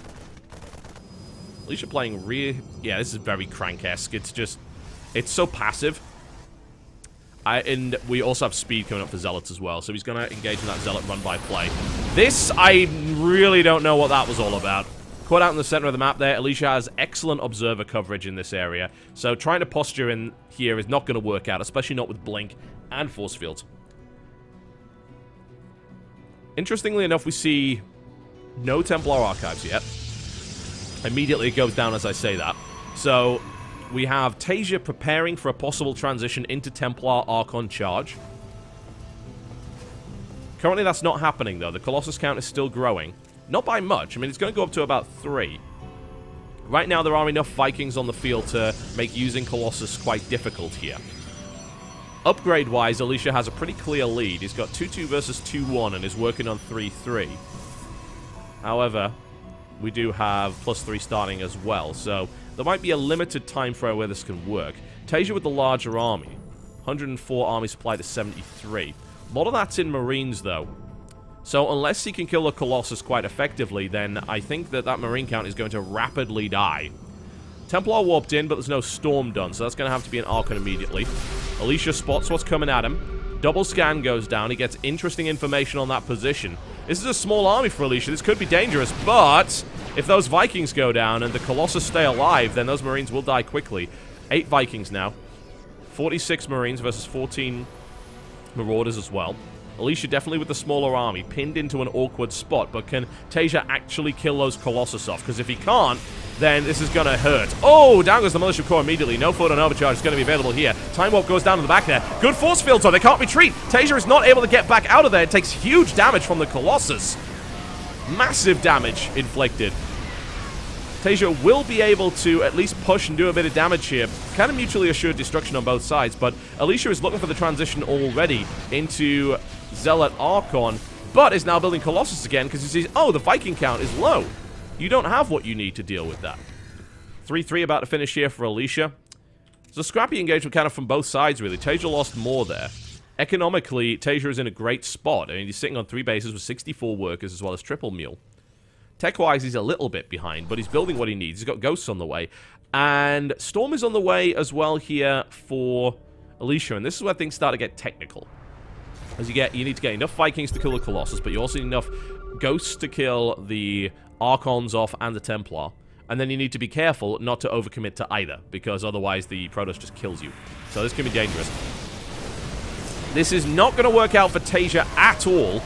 Alicia playing rear... yeah, this is very Crank-esque. It's just... it's so passive. And we also have speed coming up for Zealots as well. So he's going to engage in that Zealot run-by play. This, I really don't know what that was all about. Caught out in the center of the map there. Alicia has excellent observer coverage in this area. So trying to posture in here is not going to work out, especially not with Blink and Force Fields. Interestingly enough, we see no Templar Archives yet. Immediately it goes down as I say that. So we have Tasia preparing for a possible transition into Templar Archon charge. Currently that's not happening though. The Colossus count is still growing. Not by much. I mean, it's going to go up to about 3. Right now there are enough Vikings on the field to make using Colossus quite difficult here. Upgrade-wise, Alicia has a pretty clear lead. He's got 2-2 versus 2-1 and is working on 3-3. However, we do have +3 starting as well, so there might be a limited time frame where this can work. Tasia with the larger army. 104 army supply to 73. A lot of that's in Marines, though. So unless he can kill the Colossus quite effectively, then I think that that Marine count is going to rapidly die. Templar warped in, but there's no Storm done, so that's going to have to be an Archon immediately. Alicia spots what's coming at him. Double scan goes down. He gets interesting information on that position. This is a small army for Alicia. This could be dangerous, but if those Vikings go down and the Colossus stay alive, then those Marines will die quickly. 8 Vikings now. 46 Marines versus 14 Marauders as well. Alicia definitely with the smaller army, pinned into an awkward spot, but can Tasia actually kill those Colossus off? Because if he can't, then this is going to hurt. Oh, down goes the Militia Corps immediately. No photon overcharge is going to be available here. Time Warp goes down to the back there. Good force field, so they can't retreat. Tasia is not able to get back out of there. It takes huge damage from the Colossus. Massive damage inflicted. Tasia will be able to at least push and do a bit of damage here. Kind of mutually assured destruction on both sides, but Alicia is looking for the transition already into Zealot Archon, but is now building Colossus again because he sees, oh, the Viking count is low. You don't have what you need to deal with that. 3-3 about to finish here for Alicia. It's a scrappy engagement kind of from both sides, really. Tasia lost more there. Economically, Tasia is in a great spot. I mean, he's sitting on 3 bases with 64 workers as well as triple mule. Tech-wise, he's a little bit behind, but he's building what he needs. He's got Ghosts on the way. And Storm is on the way as well here for Alicia, and this is where things start to get technical. As you need to get enough Vikings to kill the Colossus, but you also need enough Ghosts to kill the Archons off and the Templar. And then you need to be careful not to overcommit to either, because otherwise the Protoss just kills you. So this can be dangerous. This is not going to work out for Tasia at all.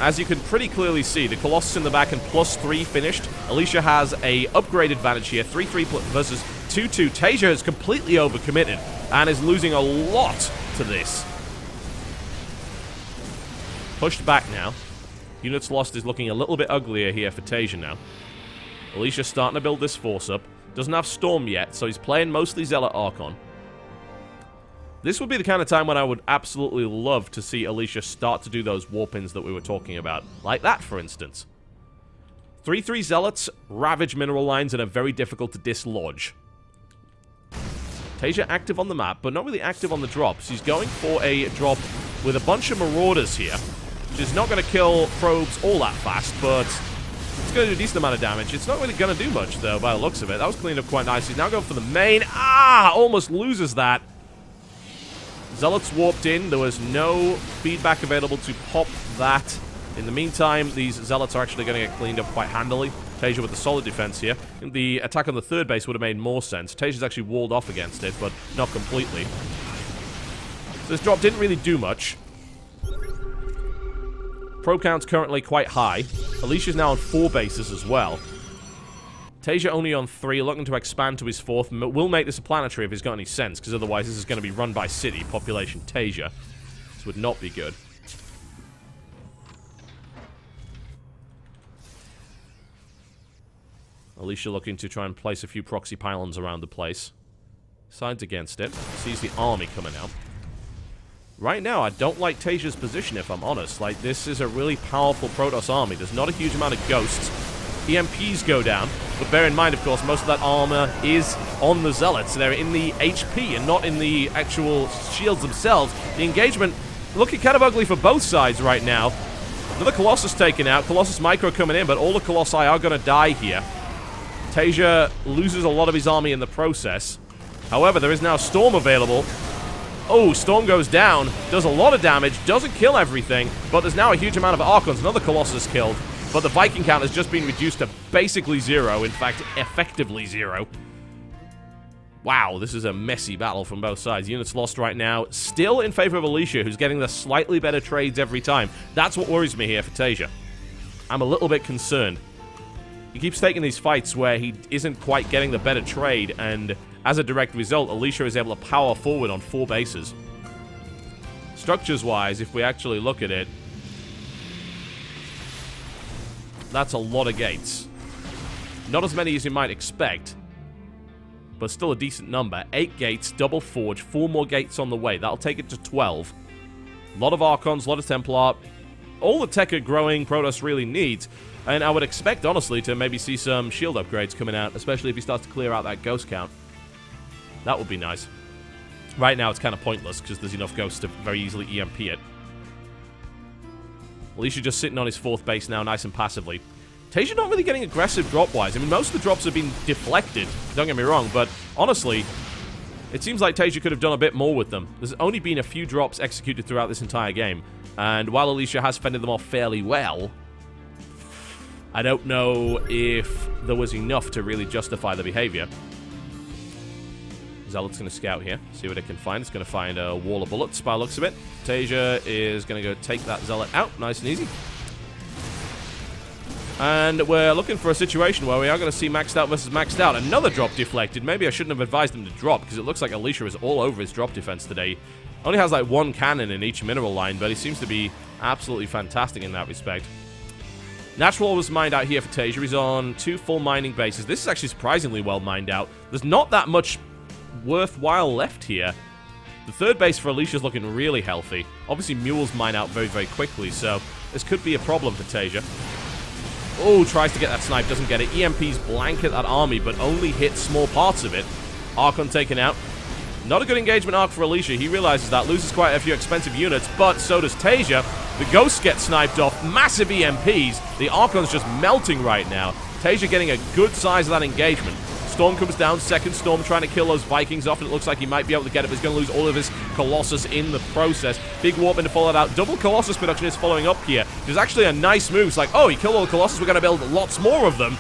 As you can pretty clearly see, the Colossus in the back and +3 finished. Alicia has a upgrade advantage here, 3-3 versus 2-2. Tasia has completely overcommitted and is losing a lot to this. Pushed back now. Units lost is looking a little bit uglier here for Tasia now. Alicia's starting to build this force up. Doesn't have Storm yet, so he's playing mostly Zealot Archon. This would be the kind of time when I would absolutely love to see Alicia start to do those warpins that we were talking about. Like that, for instance. 3-3 Zealots, ravage mineral lines, and are very difficult to dislodge. Tasia active on the map, but not really active on the drops. He's going for a drop with a bunch of Marauders here, which is not going to kill probes all that fast, but it's going to do a decent amount of damage. It's not really going to do much, though, by the looks of it. That was cleaned up quite nicely. Now going for the main. Ah! Almost loses that. Zealots warped in. There was no feedback available to pop that. In the meantime, these Zealots are actually going to get cleaned up quite handily. Tasia with the solid defense here. The attack on the third base would have made more sense. Tasia's actually walled off against it, but not completely. So this drop didn't really do much. Probe count's currently quite high. Alicia's now on 4 bases as well. Tasia only on 3, looking to expand to his 4th. Will make this a planetary if he's got any sense, because otherwise this is going to be run by city, population Tasia. This would not be good. Alicia looking to try and place a few proxy pylons around the place. Sides against it. Sees the army coming out. Right now, I don't like Tasia's position, if I'm honest. Like, this is a really powerful Protoss army. There's not a huge amount of Ghosts. EMPs go down, but bear in mind, of course, most of that armor is on the Zealots. They're in the HP and not in the actual shields themselves. The engagement looking kind of ugly for both sides right now. Another Colossus taken out. Colossus Micro coming in, but all the Colossi are going to die here. Tasia loses a lot of his army in the process. However, there is now Storm available. Oh, Storm goes down, does a lot of damage, doesn't kill everything, but there's now a huge amount of Archons. Another Colossus killed. But the Viking count has just been reduced to basically 0. In fact, effectively 0. Wow, this is a messy battle from both sides. Units lost right now. Still in favor of Alicia, who's getting the slightly better trades every time. That's what worries me here for Tasia. I'm a little bit concerned. He keeps taking these fights where he isn't quite getting the better trade, and as a direct result, Alicia is able to power forward on 4 bases. Structures-wise, if we actually look at it, that's a lot of gates. Not as many as you might expect, but still a decent number. 8 gates, double forge, 4 more gates on the way. That'll take it to 12. A lot of Archons, a lot of Templar. All the tech growing Protoss really needs. And I would expect, honestly, to maybe see some shield upgrades coming out, especially if he starts to clear out that ghost count. That would be nice. Right now, it's kind of pointless, because there's enough ghosts to very easily EMP it. Alicia just sitting on his 4th base now, nice and passively. Tasia not really getting aggressive drop-wise. I mean, most of the drops have been deflected, don't get me wrong, but honestly, it seems like Tasia could have done a bit more with them. There's only been a few drops executed throughout this entire game, and while Alicia has fended them off fairly well, I don't know if there was enough to really justify the behavior. Zealot's going to scout here, see what it can find. It's going to find a wall of bullets by the looks of it. Tasia is going to go take that Zealot out, nice and easy. And we're looking for a situation where we are going to see maxed out versus maxed out. Another drop deflected. Maybe I shouldn't have advised him to drop, because it looks like Alicia is all over his drop defense today. Only has like 1 cannon in each mineral line, but he seems to be absolutely fantastic in that respect. Natural was mined out here for Tasia. He's on 2 full mining bases. This is actually surprisingly well mined out. There's not that much worthwhile left here. The 3rd base for Alicia is looking really healthy. Obviously, mules mine out very, very quickly, so this could be a problem for Tasia. Oh, tries to get that snipe, doesn't get it. EMPs blanket that army, but only hit small parts of it. Archon taken out. Not a good engagement arc for Alicia. He realizes that, loses quite a few expensive units, but so does Tasia. The Ghosts get sniped off. Massive EMPs. The Archon's just melting right now. Tasia getting a good size of that engagement. Storm comes down. Second Storm trying to kill those Vikings off, and it looks like he might be able to get it, but he's going to lose all of his Colossus in the process. Big warp in to follow that out. Double Colossus production is following up here. There's actually a nice move. It's like, oh, he killed all the Colossus. We're going to build lots more of them.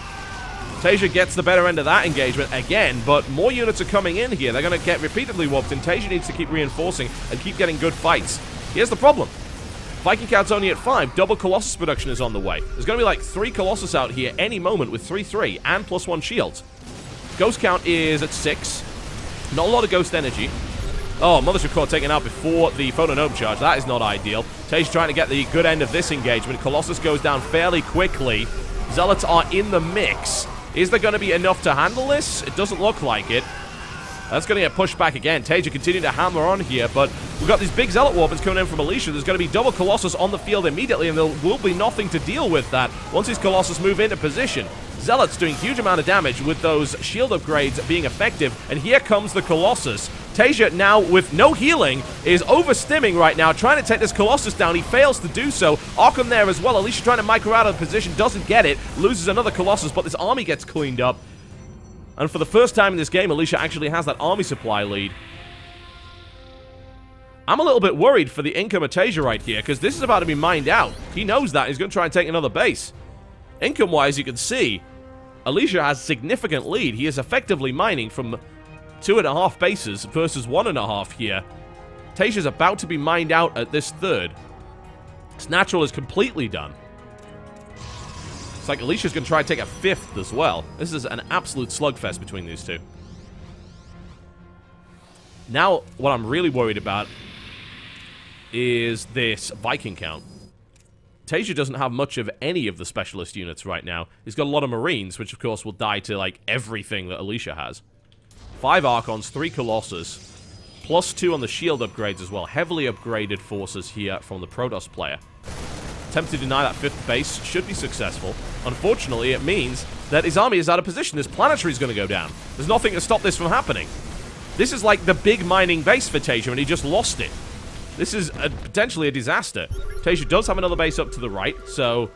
Tasia gets the better end of that engagement again, but more units are coming in here. They're going to get repeatedly warped, and Tasia needs to keep reinforcing and keep getting good fights. Here's the problem. Viking count's only at 5. Double Colossus production is on the way. There's going to be like 3 Colossus out here any moment with 3/3 and +1 shields. Ghost count is at 6. Not a lot of Ghost energy. Oh, Mothership Core taken out before the Photonome charge. That is not ideal. Tasia trying to get the good end of this engagement. Colossus goes down fairly quickly. Zealots are in the mix. Is there going to be enough to handle this? It doesn't look like it. That's going to get pushed back again. Tasia continuing to hammer on here, but we've got these big Zealot weapons coming in from Alicia. There's going to be double Colossus on the field immediately, and there will be nothing to deal with that once these Colossus move into position. Zealots doing huge amount of damage with those shield upgrades being effective, and here comes the Colossus. Tasia now with no healing is overstimming right now, trying to take this Colossus down. He fails to do so. Arkham there as well. Alicia trying to micro out of the position, doesn't get it, loses another Colossus, but this army gets cleaned up. And for the first time in this game, Alicia actually has that army supply lead. I'm a little bit worried for the income of Tasia right here, because this is about to be mined out. He knows that. He's going to try and take another base. Income-wise, you can see, Alicia has significant lead. He is effectively mining from 2.5 bases versus 1.5 here. Tasia's about to be mined out at this third. His natural is completely done. It's like Alicia's going to try and take a 5th as well. This is an absolute slugfest between these two. Now, what I'm really worried about is this Viking count. Tasia doesn't have much of any of the specialist units right now. He's got a lot of Marines, which of course will die to, like, everything that Alicia has. 5 Archons, 3 Colossus, +2 on the shield upgrades as well. Heavily upgraded forces here from the Protoss player. Attempt to deny that 5th base should be successful. Unfortunately, it means that his army is out of position. This planetary is going to go down. There's nothing to stop this from happening. This is like the big mining base for Tasia, and he just lost it. This is potentially a disaster. Tasia does have another base up to the right, so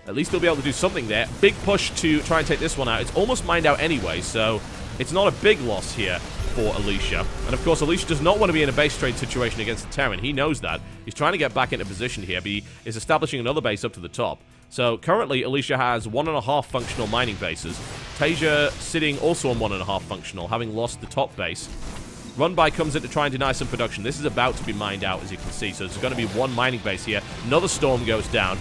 at least he'll be able to do something there. Big push to try and take this one out. It's almost mined out anyway, so it's not a big loss here for Alicia. And of course, Alicia does not want to be in a base trade situation against the Terran. He knows that. He's trying to get back into position here, but he is establishing another base up to the top. So currently, Alicia has 1.5 functional mining bases. Tasia sitting also on 1.5 functional, having lost the top base. Run-by comes in to try and deny some production. This is about to be mined out, as you can see. So there's going to be 1 mining base here. Another storm goes down.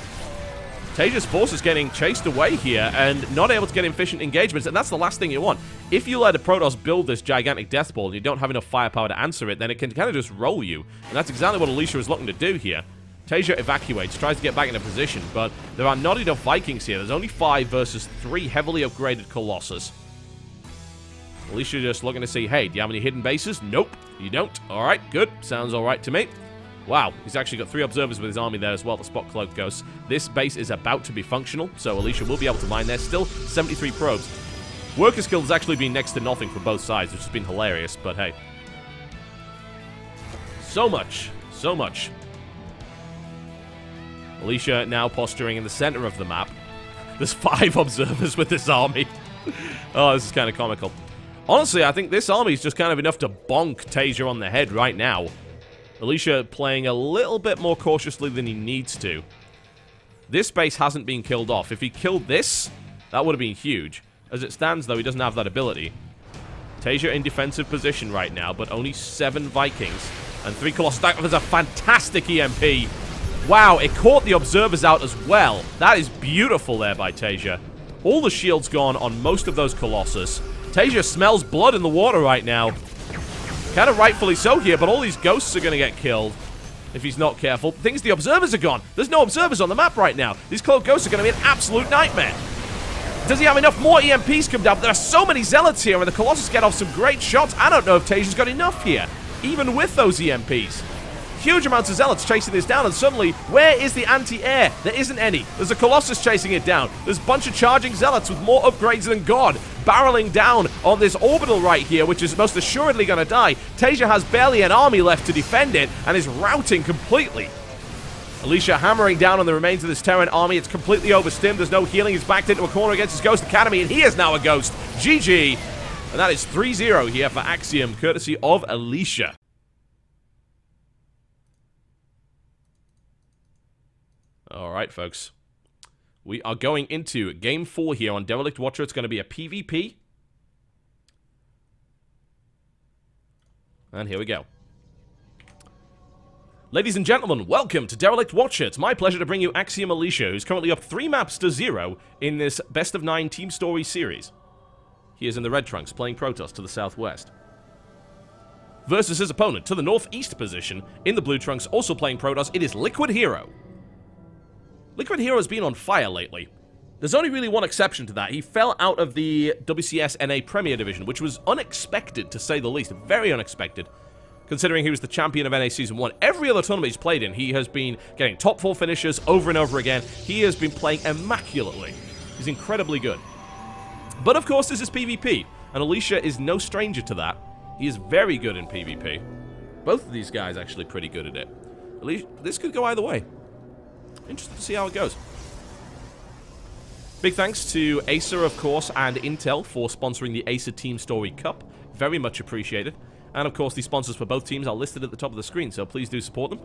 Tasia's force is getting chased away here and not able to get efficient engagements, and that's the last thing you want. If you let a Protoss build this gigantic death ball and you don't have enough firepower to answer it, then it can kind of just roll you. And that's exactly what Alicia is looking to do here. Tasia evacuates, tries to get back into position, but there are not enough Vikings here. There's only 5 versus 3 heavily upgraded Colossus. Alicia just looking to see, hey, do you have any hidden bases? Nope, you don't. All right, good. Sounds all right to me. Wow, he's actually got 3 observers with his army there as well, the spot cloak ghosts. This base is about to be functional, so Alicia will be able to mine there. Still 73 probes. Worker skill has actually been next to nothing for both sides, which has been hilarious, but hey. So much. So much. Alicia now posturing in the center of the map. There's 5 observers with this army. Oh, this is kind of comical. Honestly, I think this army is just kind of enough to bonk Tasia on the head right now. Alicia playing a little bit more cautiously than he needs to. This base hasn't been killed off. If he killed this, that would have been huge. As it stands, though, he doesn't have that ability. Tasia in defensive position right now, but only 7 Vikings and 3 Colossus. That was a fantastic EMP. Wow, it caught the observers out as well. That is beautiful there by Tasia. All the shields gone on most of those Colossus. Tasia smells blood in the water right now. Kind of rightfully so here, but all these ghosts are going to get killed if he's not careful. The observers are gone. There's no observers on the map right now. These cloaked ghosts are going to be an absolute nightmare. Does he have enough more EMPs come down? There are so many zealots here, and the Colossus get off some great shots. I don't know if Tasia's got enough here, even with those EMPs. Huge amounts of zealots chasing this down, and suddenly, where is the anti-air? There isn't any. There's a Colossus chasing it down. There's a bunch of charging zealots with more upgrades than God, barreling down on this orbital right here, which is most assuredly going to die. Tasia has barely an army left to defend it, and is routing completely. Alicia hammering down on the remains of this Terran army. It's completely overstimmed. There's no healing. He's backed into a corner against his Ghost Academy, and he is now a Ghost. GG. And that is 3-0 here for Axiom, courtesy of Alicia. Alright, folks. We are going into Game 4 here on Derelict Watcher. It's going to be a PvP. And here we go. Ladies and gentlemen, welcome to Derelict Watcher. It's my pleasure to bring you Axiom Alicia, who's currently up 3 maps to 0 in this Best of 9 Team Story series. He is in the red trunks, playing Protoss to the southwest. Versus his opponent to the northeast position, in the blue trunks, also playing Protoss, it is Liquid Hero. Liquid Hero has been on fire lately. There's only really one exception to that. He fell out of the WCS NA Premier Division, which was unexpected, to say the least. Very unexpected, considering he was the champion of NA Season 1. Every other tournament he's played in, he has been getting top 4 finishes over and over again. He has been playing immaculately. He's incredibly good. But of course, this is PvP, and Alicia is no stranger to that. He is very good in PvP. Both of these guys actually pretty good at it. Alicia, this could go either way. Interested to see how it goes. Big thanks to Acer, of course, and Intel for sponsoring the Acer Teamstory Cup. Very much appreciated. And, of course, the sponsors for both teams are listed at the top of the screen, so please do support them.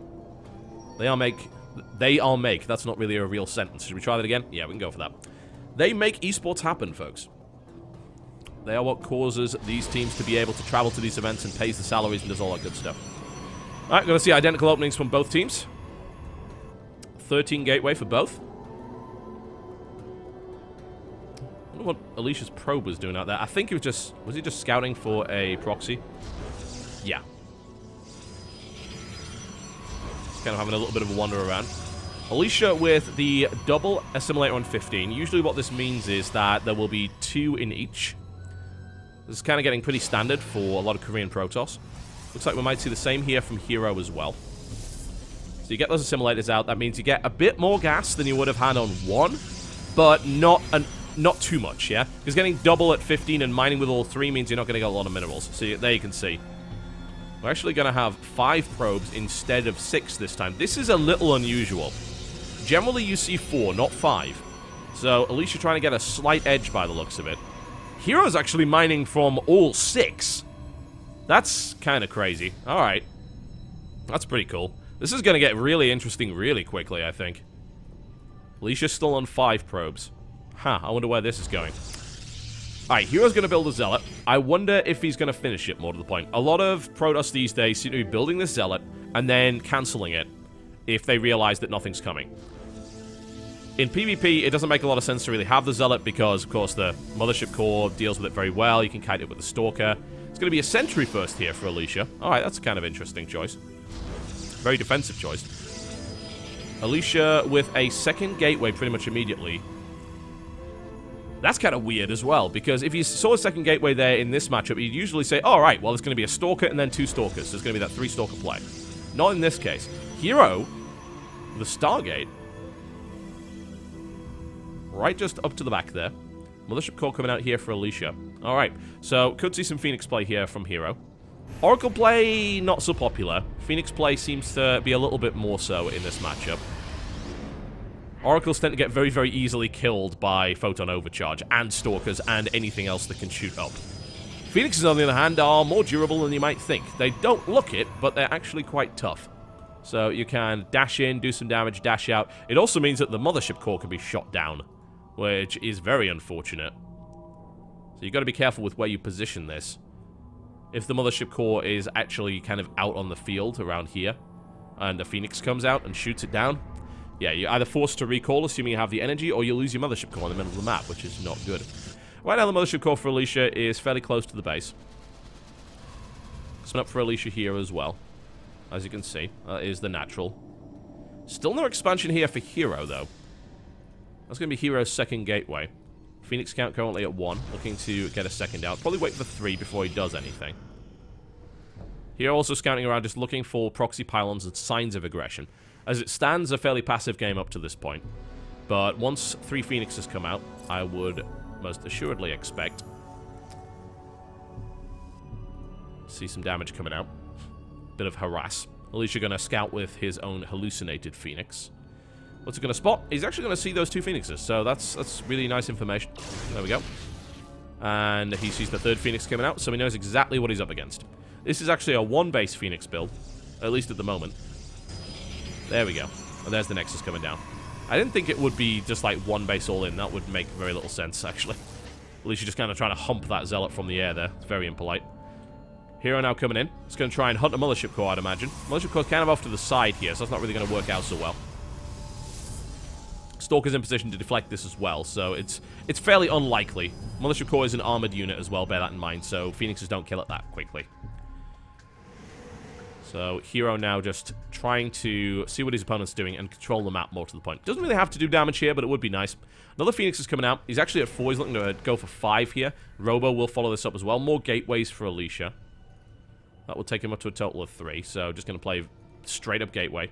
They are make. That's not really a real sentence. Should we try that again? Yeah, we can go for that. They make esports happen, folks. They are what causes these teams to be able to travel to these events and pays the salaries and does all that good stuff. Alright, going to see identical openings from both teams. 13 gateway for both. I wonder what Alicia's probe was doing out there. I think he was just... Was he just scouting for a proxy? Yeah. Just kind of having a little bit of a wander around. Alicia with the double assimilator on 15. Usually what this means is that there will be 2 in each. This is kind of getting pretty standard for a lot of Korean Protoss. Looks like we might see the same here from Hero as well. So you get those assimilators out. That means you get a bit more gas than you would have had on 1, but not too much, yeah? Because getting double at 15 and mining with all 3 means you're not going to get a lot of minerals. So there you can see. We're actually going to have 5 probes instead of 6 this time. This is a little unusual. Generally, you see 4, not 5. So Alicia trying to get a slight edge by the looks of it. Hero's actually mining from all 6. That's kind of crazy. Alright. That's pretty cool. This is going to get really interesting really quickly, I think. Alicia's still on 5 probes. Huh, I wonder where this is going. Alright, Hero's going to build a Zealot. I wonder if he's going to finish it, more to the point. A lot of Protoss these days seem to be building this Zealot and then cancelling it if they realize that nothing's coming. In PvP, it doesn't make a lot of sense to really have the Zealot because, of course, the Mothership Core deals with it very well. You can kite it with the Stalker. It's going to be a Sentry first here for Alicia. Alright, that's a kind of interesting choice. Very defensive choice. Alicia with a second gateway pretty much immediately. That's kind of weird as well, because if you saw a second gateway there in this matchup, you'd usually say, alright, well, it's going to be a Stalker and then 2 Stalkers. So there's going to be that 3 Stalker play. Not in this case. Hero, the Stargate, right just up to the back there. Mothership Core coming out here for Alicia. Alright, so could see some Phoenix play here from Hero. Oracle play, not so popular. Phoenix play seems to be a little bit more so in this matchup. Oracles tend to get very, very easily killed by Photon Overcharge and Stalkers and anything else that can shoot up. Phoenixes, on the other hand, are more durable than you might think. They don't look it, but they're actually quite tough. So you can dash in, do some damage, dash out. It also means that the Mothership Core can be shot down, which is very unfortunate. So you've got to be careful with where you position this. If the Mothership Core is actually kind of out on the field around here, and the Phoenix comes out and shoots it down, yeah, you're either forced to recall, assuming you have the energy, or you lose your Mothership Core in the middle of the map, which is not good. Right now, the Mothership Core for Alicia is fairly close to the base. Coming up for Alicia here as well. As you can see, that is the natural. Still no expansion here for Hero, though. That's going to be Hero's second gateway. Phoenix count currently at 1, looking to get a second out. Probably wait for 3 before he does anything. Hero also scouting around, just looking for proxy pylons and signs of aggression. As it stands, a fairly passive game up to this point. But once 3 Phoenixes come out, I would most assuredly expect to see some damage coming out. Bit of harass. Alicia going to scout with his own hallucinated Phoenix. What's it going to spot? He's actually going to see those 2 Phoenixes, so that's really nice information. There we go. And he sees the 3rd Phoenix coming out, so he knows exactly what he's up against. This is actually a 1-base Phoenix build, at least at the moment. There we go. And there's the Nexus coming down. I didn't think it would be just like 1 base all in. That would make very little sense, actually. Alicia just kind of trying to hump that Zealot from the air there. It's very impolite. Hero now coming in. It's going to try and hunt a Mothership Core, I'd imagine. Mothership Core's kind of off to the side here, so that's not really going to work out so well. Stalker's in position to deflect this as well, so it's fairly unlikely. Mothership Core is an armored unit as well, bear that in mind, so Phoenixes don't kill it that quickly. So, Hero now just trying to see what his opponent's doing and control the map more to the point. Doesn't really have to do damage here, but it would be nice. Another Phoenix is coming out. He's actually at 4. He's looking to go for 5 here. Robo will follow this up as well. More gateways for Alicia. That will take him up to a total of 3, so just going to play straight up gateway.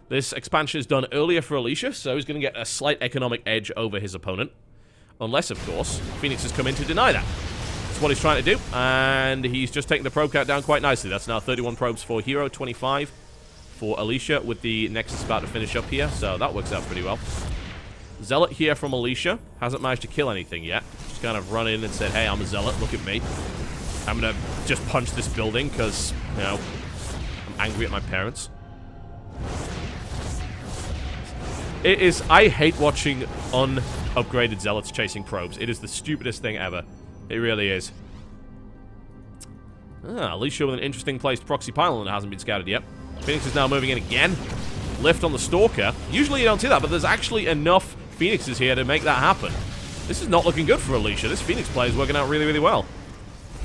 This expansion is done earlier for Alicia, so he's going to get a slight economic edge over his opponent. Unless, of course, Phoenix has come in to deny that. That's what he's trying to do, and he's just taking the probe count down quite nicely. That's now 31 probes for Hero, 25 for Alicia, with the Nexus about to finish up here, so that works out pretty well. Zealot here from Alicia. Hasn't managed to kill anything yet. Just kind of run in and said, hey, I'm a Zealot, look at me. I'm going to just punch this building because, you know, I'm angry at my parents. It is... I hate watching unupgraded Zealots chasing probes. It is the stupidest thing ever. It really is. Alicia with an interesting placed proxy pylon that hasn't been scouted yet. Phoenix is now moving in again. Lift on the Stalker. Usually you don't see that, but there's actually enough Phoenixes here to make that happen. This is not looking good for Alicia. This Phoenix play is working out really, really well.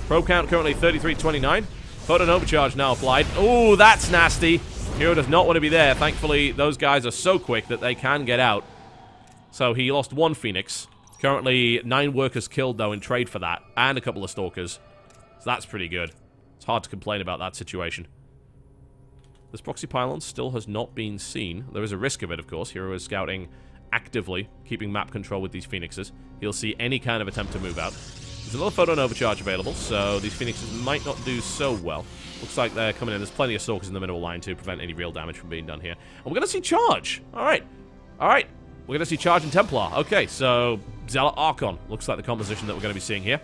Probe count currently 33-29. Photon overcharge now applied. Oh, that's nasty. Hero does not want to be there. Thankfully, those guys are so quick that they can get out. So he lost 1 Phoenix. Currently, 9 workers killed, though, in trade for that. And a couple of Stalkers. So that's pretty good. It's hard to complain about that situation. This proxy pylon still has not been seen. There is a risk of it, of course. Hero is scouting actively, keeping map control with these Phoenixes. He'll see any kind of attempt to move out. There's another photon overcharge available, so these Phoenixes might not do so well. Looks like they're coming in. There's plenty of Stalkers in the middle line to prevent any real damage from being done here. And we're going to see charge. All right. All right. We're going to see charge and Templar. Okay, so Zealot Archon. Looks like the composition that we're going to be seeing here.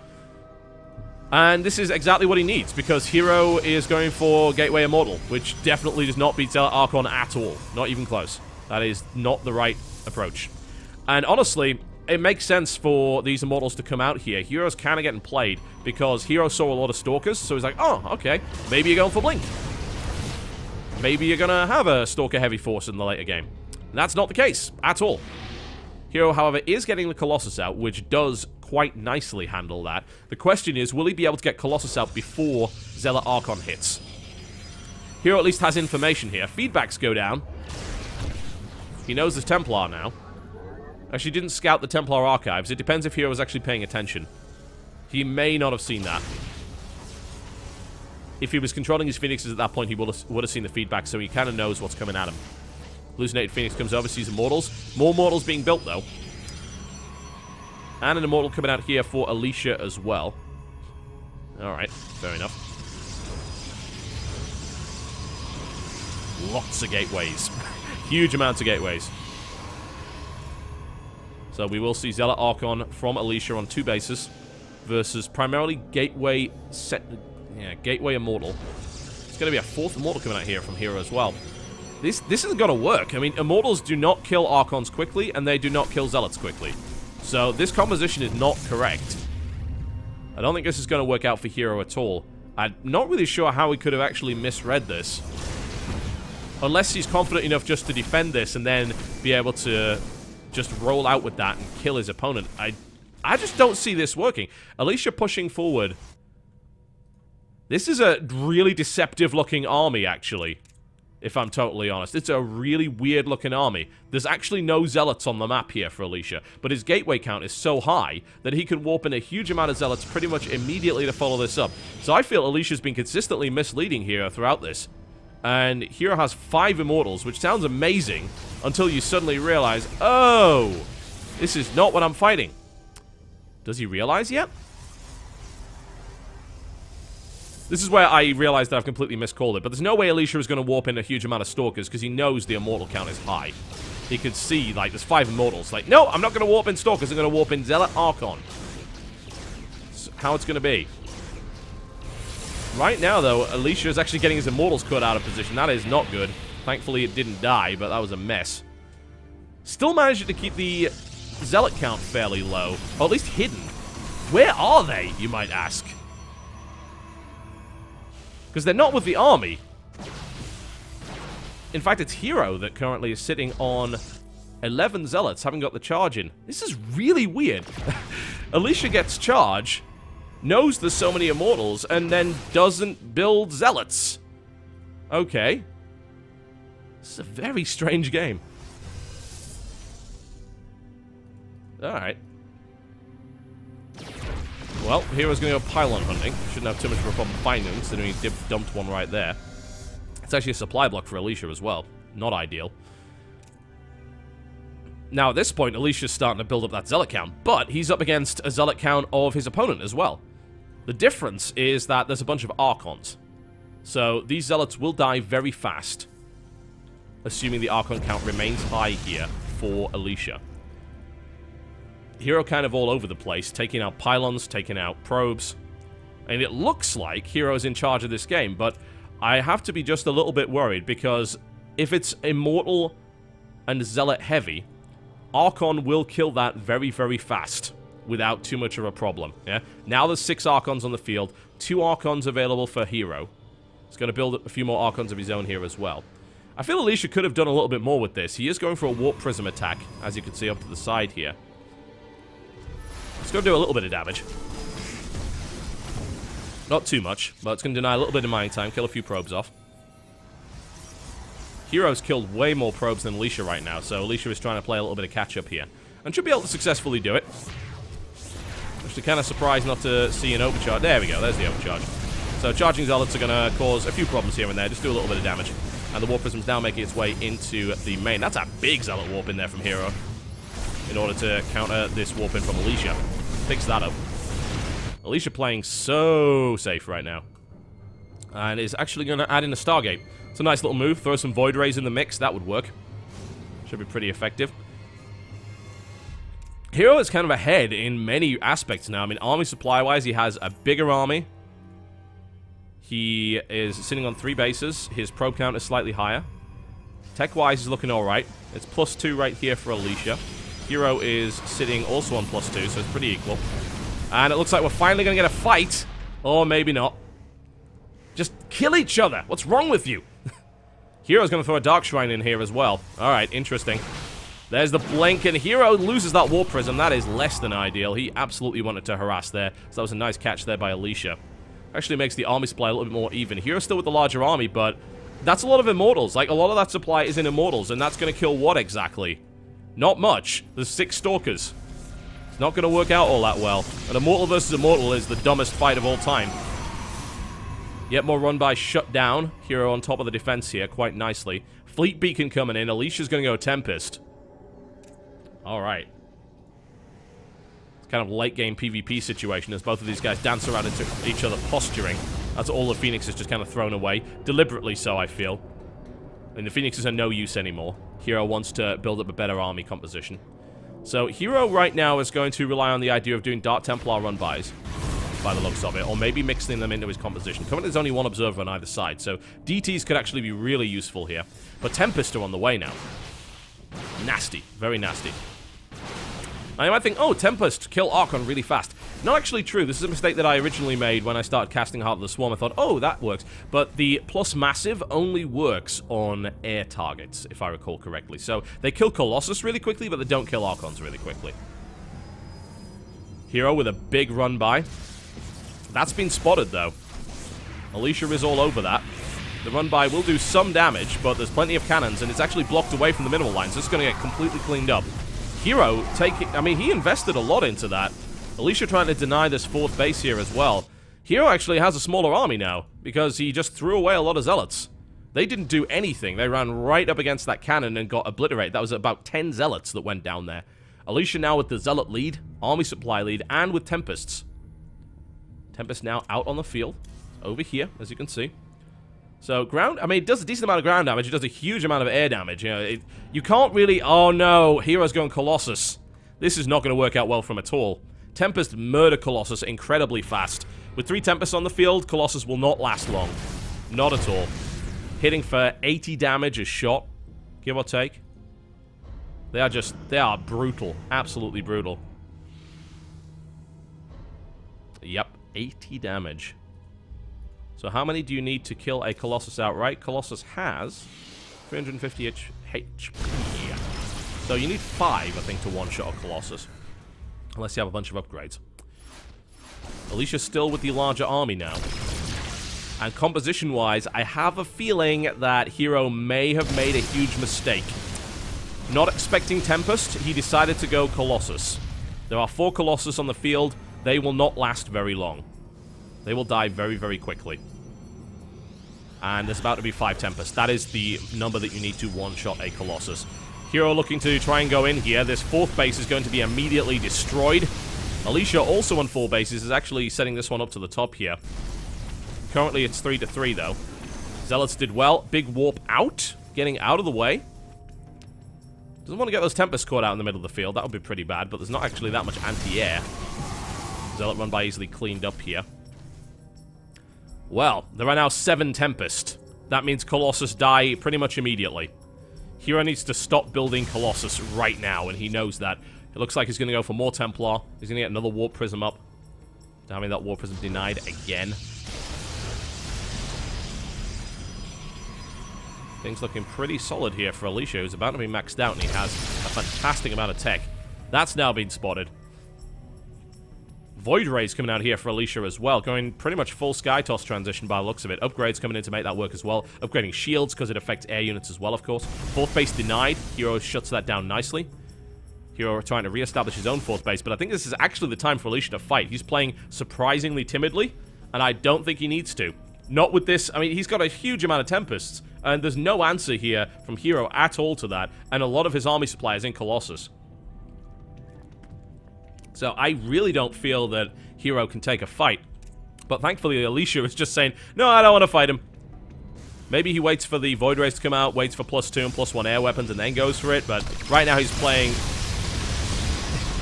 And this is exactly what he needs, because Hero is going for Gateway Immortal, which definitely does not beat Zealot Archon at all. Not even close. That is not the right approach. And honestly, it makes sense for these Immortals to come out here. Hero's kind of getting played, because Hero saw a lot of Stalkers, so he's like, oh, okay, maybe you're going for Blink. Maybe you're going to have a Stalker heavy force in the later game. And that's not the case, at all. Hero, however, is getting the Colossus out, which does quite nicely handle that. The question is, will he be able to get Colossus out before Zealot Archon hits? Hero at least has information here. Feedbacks go down. He knows there's Templar now. Actually, didn't scout the Templar archives. It depends if Hero was actually paying attention. He may not have seen that. If he was controlling his Phoenixes at that point, he would have seen the feedback, so he kind of knows what's coming at him. Hallucinated Phoenix comes over, sees Immortals. More Mortals being built, though. And an Immortal coming out here for Alicia as well. Alright, fair enough. Lots of gateways. Huge amounts of gateways. So we will see Zealot Archon from Alicia on 2 bases versus primarily Gateway Gateway Immortal. It's going to be a 4th Immortal coming out here from Hero as well. This isn't going to work. I mean, Immortals do not kill Archons quickly, and they do not kill Zealots quickly. So this composition is not correct. I don't think this is going to work out for Hero at all. I'm not really sure how he could have actually misread this. Unless he's confident enough just to defend this and then be able to just roll out with that and kill his opponent. I just don't see this working. Alicia pushing forward. This is a really deceptive-looking army, actually. If I'm totally honest. It's a really weird-looking army. There's actually no Zealots on the map here for Alicia, but his gateway count is so high that he can warp in a huge amount of Zealots pretty much immediately to follow this up. So I feel Alicia's been consistently misleading here throughout this. And Hero has 5 Immortals, which sounds amazing, until you suddenly realize, oh, this is not what I'm fighting. Does he realize yet? This is where I realized that I've completely miscalled it, but there's no way Alicia is going to warp in a huge amount of Stalkers, because he knows the Immortal count is high. He could see, like, there's 5 Immortals. Like, no, I'm not going to warp in Stalkers, I'm going to warp in Zealot Archon. That's how it's going to be. Right now, though, Alicia is actually getting his Immortals cut out of position. That is not good. Thankfully, it didn't die, but that was a mess. Still managed to keep the Zealot count fairly low, or at least hidden. Where are they, you might ask? Because they're not with the army. In fact, it's Hero that currently is sitting on 11 Zealots, having got the charge in. This is really weird. Alicia gets charge, knows there's so many Immortals, and then doesn't build Zealots. Okay. This is a very strange game. Alright. Well, Hero's going to go pylon hunting. Shouldn't have too much of a problem finding them, considering he dumped one right there. It's actually a supply block for Alicia as well. Not ideal. Now, at this point, Alicia's starting to build up that Zealot count, but he's up against a Zealot count of his opponent as well. The difference is that there's a bunch of Archons. So, these Zealots will die very fast, assuming the Archon count remains high here for Alicia. Hero kind of all over the place, taking out pylons, taking out probes. And it looks like Hero's in charge of this game, but I have to be just a little bit worried, because if it's Immortal and Zealot heavy, Archon will kill that very, very fast without too much of a problem. Yeah. Now there's 6 Archons on the field, 2 Archons available for Hero. He's going to build a few more Archons of his own here as well. I feel Alicia could have done a little bit more with this. He is going for a Warp Prism attack, as you can see up to the side here. It's going to do a little bit of damage. Not too much, but it's going to deny a little bit of mining time, kill a few probes off. Hero's killed way more probes than Alicia right now, so Alicia is trying to play a little bit of catch-up here. And should be able to successfully do it. Actually kind of surprised not to see an overcharge. There we go, there's the overcharge. So charging Zealots are going to cause a few problems here and there, just do a little bit of damage. And the Warp Prism's now making its way into the main. That's a big Zealot warp in there from Hero, in order to counter this warp in from Alicia. Picks that up. Alicia playing so safe right now. And is actually going to add in a Stargate. It's a nice little move. Throw some Void Rays in the mix. That would work. Should be pretty effective. Hero is kind of ahead in many aspects now. I mean, army supply-wise, he has a bigger army. He is sitting on 3 bases. His probe count is slightly higher. Tech-wise, he's looking alright. It's +2 right here for Alicia. Hero is sitting also on +2, so it's pretty equal. And it looks like we're finally going to get a fight. Or maybe not. Just kill each other. What's wrong with you? Hero's going to throw a Dark Shrine in here as well. Alright, interesting. There's the blink, and Hero loses that Warp Prism. That is less than ideal. He absolutely wanted to harass there. So that was a nice catch there by Alicia. Actually makes the army supply a little bit more even. Hero's still with the larger army, but that's a lot of Immortals. Like, a lot of that supply is in Immortals, and that's going to kill what exactly? Not much. There's 6 Stalkers. It's not going to work out all that well. And Immortal versus Immortal is the dumbest fight of all time. Yet more run by shut down. Hero on top of the defense here quite nicely. Fleet Beacon coming in. Alicia's going to go Tempest. Alright. It's kind of late game PvP situation as both of these guys dance around into each other posturing. That's all the Phoenixes just kind of thrown away. Deliberately so, I feel. And the Phoenixes are no use anymore. Hero wants to build up a better army composition. So Hero right now is going to rely on the idea of doing Dark Templar run-bys, by the looks of it, or maybe mixing them into his composition. Currently there's only 1 observer on either side, so DTs could actually be really useful here. But Tempest are on the way now. Nasty. Very nasty. Now you might think, oh, Tempest, kill Archon really fast. Not actually true. This is a mistake that I originally made when I started casting Heart of the Swarm. I thought, oh, that works. But the plus massive only works on air targets, if I recall correctly. So they kill Colossus really quickly, but they don't kill Archons really quickly. Hero with a big run by. That's been spotted, though. Alicia is all over that. The run-by will do some damage, but there's plenty of cannons, and it's actually blocked away from the minimal line, so it's going to get completely cleaned up. Hero taking... I mean, he invested a lot into that. Alicia trying to deny this 4th base here as well. Hero actually has a smaller army now, because he just threw away a lot of Zealots. They didn't do anything. They ran right up against that cannon and got obliterated. That was about 10 Zealots that went down there. Alicia now with the Zealot lead, army supply lead, and with Tempests. Tempest now out on the field. over here, as you can see. So, ground... I mean, it does a decent amount of ground damage. It does a huge amount of air damage. You know, you can't really... Oh, no. Hero's going Colossus. This is not going to work out well for him at all. Tempest murder Colossus incredibly fast. With 3 Tempests on the field, Colossus will not last long. Not at all. Hitting for 80 damage a shot, give or take. They are brutal. Absolutely brutal. Yep, 80 damage. So how many do you need to kill a Colossus outright? Colossus has 350 HP. So you need 5, I think, to one-shot a Colossus. Unless you have a bunch of upgrades. Alicia's still with the larger army now. And composition-wise, I have a feeling that Hero may have made a huge mistake. Not expecting Tempest, he decided to go Colossus. There are 4 Colossus on the field. They will not last very long. They will die very, very quickly. And there's about to be 5 Tempests. That is the number that you need to one-shot a Colossus. Hero looking to try and go in here. This 4th base is going to be immediately destroyed. Alicia, also on 4 bases, is actually setting this one up to the top here. Currently, it's 3-3, though. Zealots did well. Big warp out. Getting out of the way. Doesn't want to get those Tempests caught out in the middle of the field. That would be pretty bad, but there's not actually that much anti-air. Zealot run by easily cleaned up here. Well, there are now 7 Tempest. That means Colossus die pretty much immediately. Hero needs to stop building Colossus right now, and he knows that. It looks like he's going to go for more Templar. He's going to get another Warp Prism up. Damn it, that Warp Prism denied again. Things looking pretty solid here for Alicia, who's about to be maxed out, and he has a fantastic amount of tech. That's now been spotted. Void Rays coming out here for Alicia as well, going pretty much full Sky Toss transition by the looks of it. Upgrades coming in to make that work as well. Upgrading shields because it affects air units as well, of course. 4th base denied. Hero shuts that down nicely. Hero trying to re-establish his own 4th base, but I think this is actually the time for Alicia to fight. He's playing surprisingly timidly, and I don't think he needs to. Not with this. I mean, he's got a huge amount of Tempests, and there's no answer here from Hero at all to that, and a lot of his army supply is in Colossus. So I really don't feel that Hero can take a fight. But thankfully, Alicia is just saying, no, I don't want to fight him. Maybe he waits for the Void Rays to come out, waits for +2 and +1 air weapons, and then goes for it. But right now he's playing...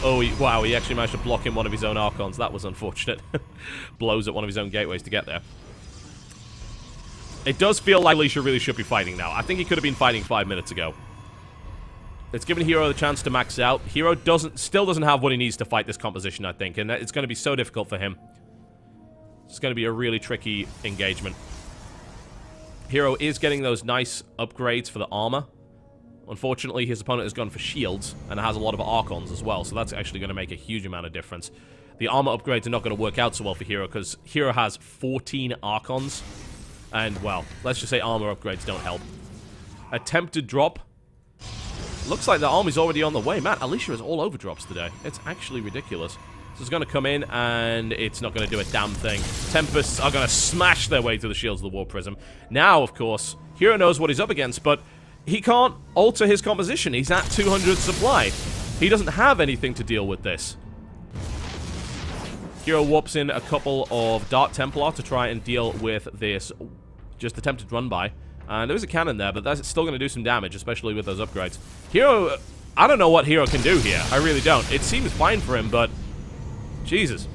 Oh, wow, he actually managed to block in one of his own Archons. That was unfortunate. Blows at one of his own gateways to get there. It does feel like Alicia really should be fighting now. I think he could have been fighting 5 minutes ago. It's given Hero the chance to max out. Hero still doesn't have what he needs to fight this composition, I think, and it's going to be so difficult for him. It's going to be a really tricky engagement. Hero is getting those nice upgrades for the armor. Unfortunately, his opponent has gone for shields and has a lot of Archons as well, so that's actually going to make a huge amount of difference. The armor upgrades are not going to work out so well for Hero because Hero has 14 Archons, and, well, let's just say armor upgrades don't help. Attempted drop. Looks like the army's already on the way. Man, Alicia is all over drops today. It's actually ridiculous. So it's going to come in, and it's not going to do a damn thing. Tempests are going to smash their way through the shields of the War Prism. Now, of course, Hero knows what he's up against, but he can't alter his composition. He's at 200 supply. He doesn't have anything to deal with this. Hero warps in a couple of Dark Templar to try and deal with this just attempted run-by. And there is a cannon there, but that's still going to do some damage, especially with those upgrades. Hero, I don't know what Hero can do here. I really don't. It seems fine for him, but... Jesus.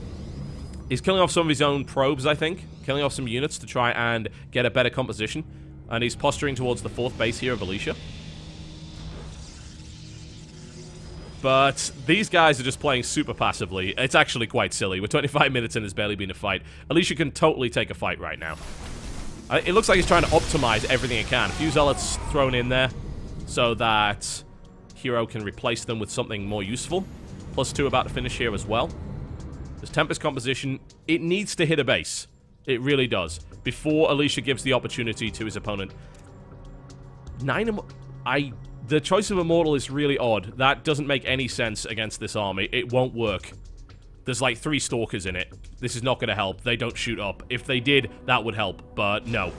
He's killing off some of his own probes, I think. Killing off some units to try and get a better composition. And he's posturing towards the 4th base here of Alicia. But these guys are just playing super passively. It's actually quite silly. We're 25 minutes in, there's barely been a fight. Alicia can totally take a fight right now. It looks like he's trying to optimize everything he can. A few Zealots thrown in there so that Hero can replace them with something more useful. +2 about to finish here as well. This Tempest composition, it needs to hit a base. It really does. Before Alicia gives the opportunity to his opponent. The choice of Immortal is really odd. That doesn't make any sense against this army. It won't work. There's like 3 Stalkers in it. This is not going to help. They don't shoot up. If they did, that would help, but no.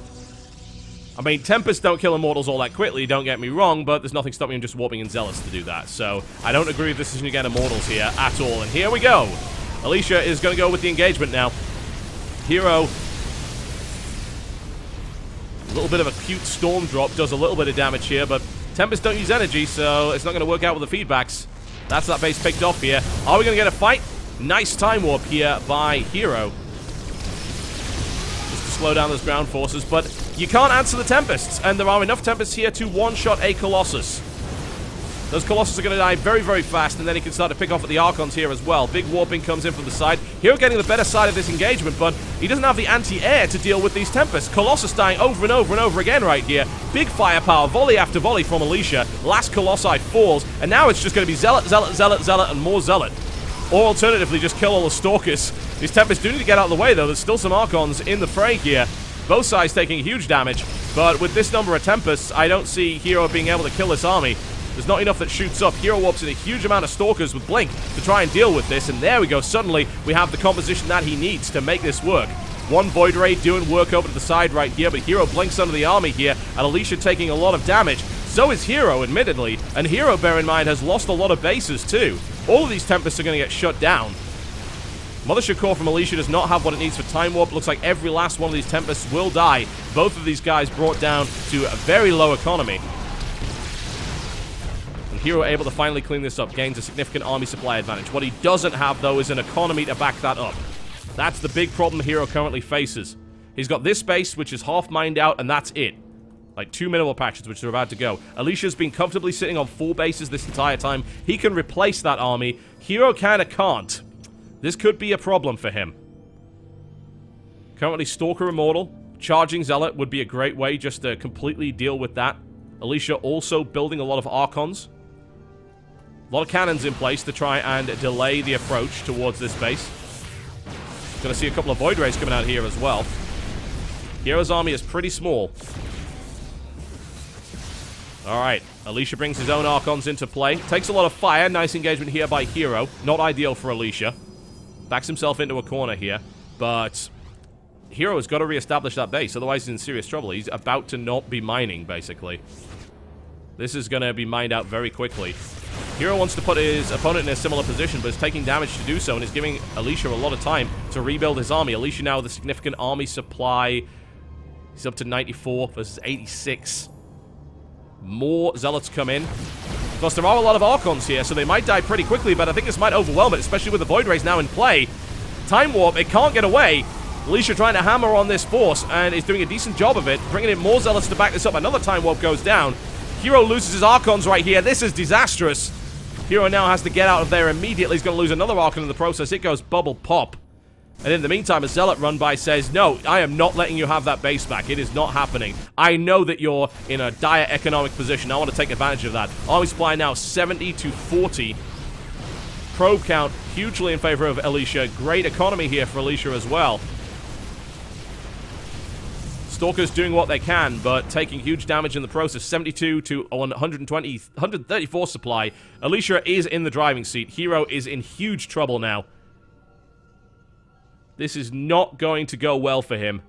I mean, Tempests don't kill Immortals all that quickly, don't get me wrong, but there's nothing stopping him just warping in Zealots to do that. So, I don't agree with this decision to get Immortals here at all. And here we go. Alicia is going to go with the engagement now. Hero little bit of a cute storm drop does a little bit of damage here, but Tempest don't use energy, so it's not going to work out with the feedbacks. That's that base picked off here. Are we going to get a fight? Nice time warp here by Hero. Just to slow down those ground forces, but you can't answer the Tempests, and there are enough Tempests here to one-shot a Colossus. Those Colossus are going to die very, very fast, and then he can start to pick off at the Archons here as well. Big warping comes in from the side. Hero getting the better side of this engagement, but he doesn't have the anti-air to deal with these Tempests. Colossus dying over and over and over again right here. Big firepower, volley after volley from Alicia. Last Colossi falls, and now it's just going to be Zealot, Zealot, Zealot, Zealot, and more Zealot. Or alternatively, just kill all the Stalkers. These Tempests do need to get out of the way, though. There's still some Archons in the fray here. Both sides taking huge damage, but with this number of Tempests, I don't see Hero being able to kill this army. There's not enough that shoots up. Hero warps in a huge amount of Stalkers with Blink to try and deal with this, and there we go. Suddenly, we have the composition that he needs to make this work. One Void Ray doing work over to the side right here, but Hero blinks under the army here, and Alicia taking a lot of damage. So is Hero, admittedly, and Hero, bear in mind, has lost a lot of bases too. All of these Tempests are going to get shut down. Mothership Core from Alicia does not have what it needs for Time Warp. Looks like every last one of these Tempests will die. Both of these guys brought down to a very low economy. Hero able to finally clean this up, gains a significant army supply advantage. What he doesn't have, though, is an economy to back that up. That's the big problem Hero currently faces. He's got this base, which is half mined out, and that's it. Like 2 minimal patches, which are about to go. Alicia's been comfortably sitting on 4 bases this entire time. He can replace that army. Hero kind of can't. This could be a problem for him. Currently, Stalker Immortal. Charging Zealot would be a great way just to completely deal with that. Alicia also building a lot of Archons. A lot of cannons in place to try and delay the approach towards this base. Gonna see a couple of Void Rays coming out here as well. Hero's army is pretty small. Alright, Alicia brings his own Archons into play. Takes a lot of fire. Nice engagement here by Hero. Not ideal for Alicia. Backs himself into a corner here. But Hero has got to reestablish that base. Otherwise he's in serious trouble. He's about to not be mining, basically. This is going to be mined out very quickly. Hero wants to put his opponent in a similar position, but is taking damage to do so, and is giving Alicia a lot of time to rebuild his army. Alicia now with a significant army supply. He's up to 94 versus 86. More Zealots come in. Of course, there are a lot of Archons here, so they might die pretty quickly, but I think this might overwhelm it, especially with the Void Rays now in play. Time Warp, it can't get away. Alicia trying to hammer on this force, and is doing a decent job of it, bringing in more Zealots to back this up. Another Time Warp goes down. Hero loses his Archons right here. This is disastrous. Hero now has to get out of there immediately. He's going to lose another Archon in the process. It goes bubble pop. And in the meantime, a Zealot run by says, no, I am not letting you have that base back. It is not happening. I know that you're in a dire economic position. I want to take advantage of that. Army supply now 70 to 40. Probe count hugely in favor of Alicia. Great economy here for Alicia as well. Stalkers doing what they can, but taking huge damage in the process. 72 to 134 supply. Alicia is in the driving seat. Hero is in huge trouble now. This is not going to go well for him.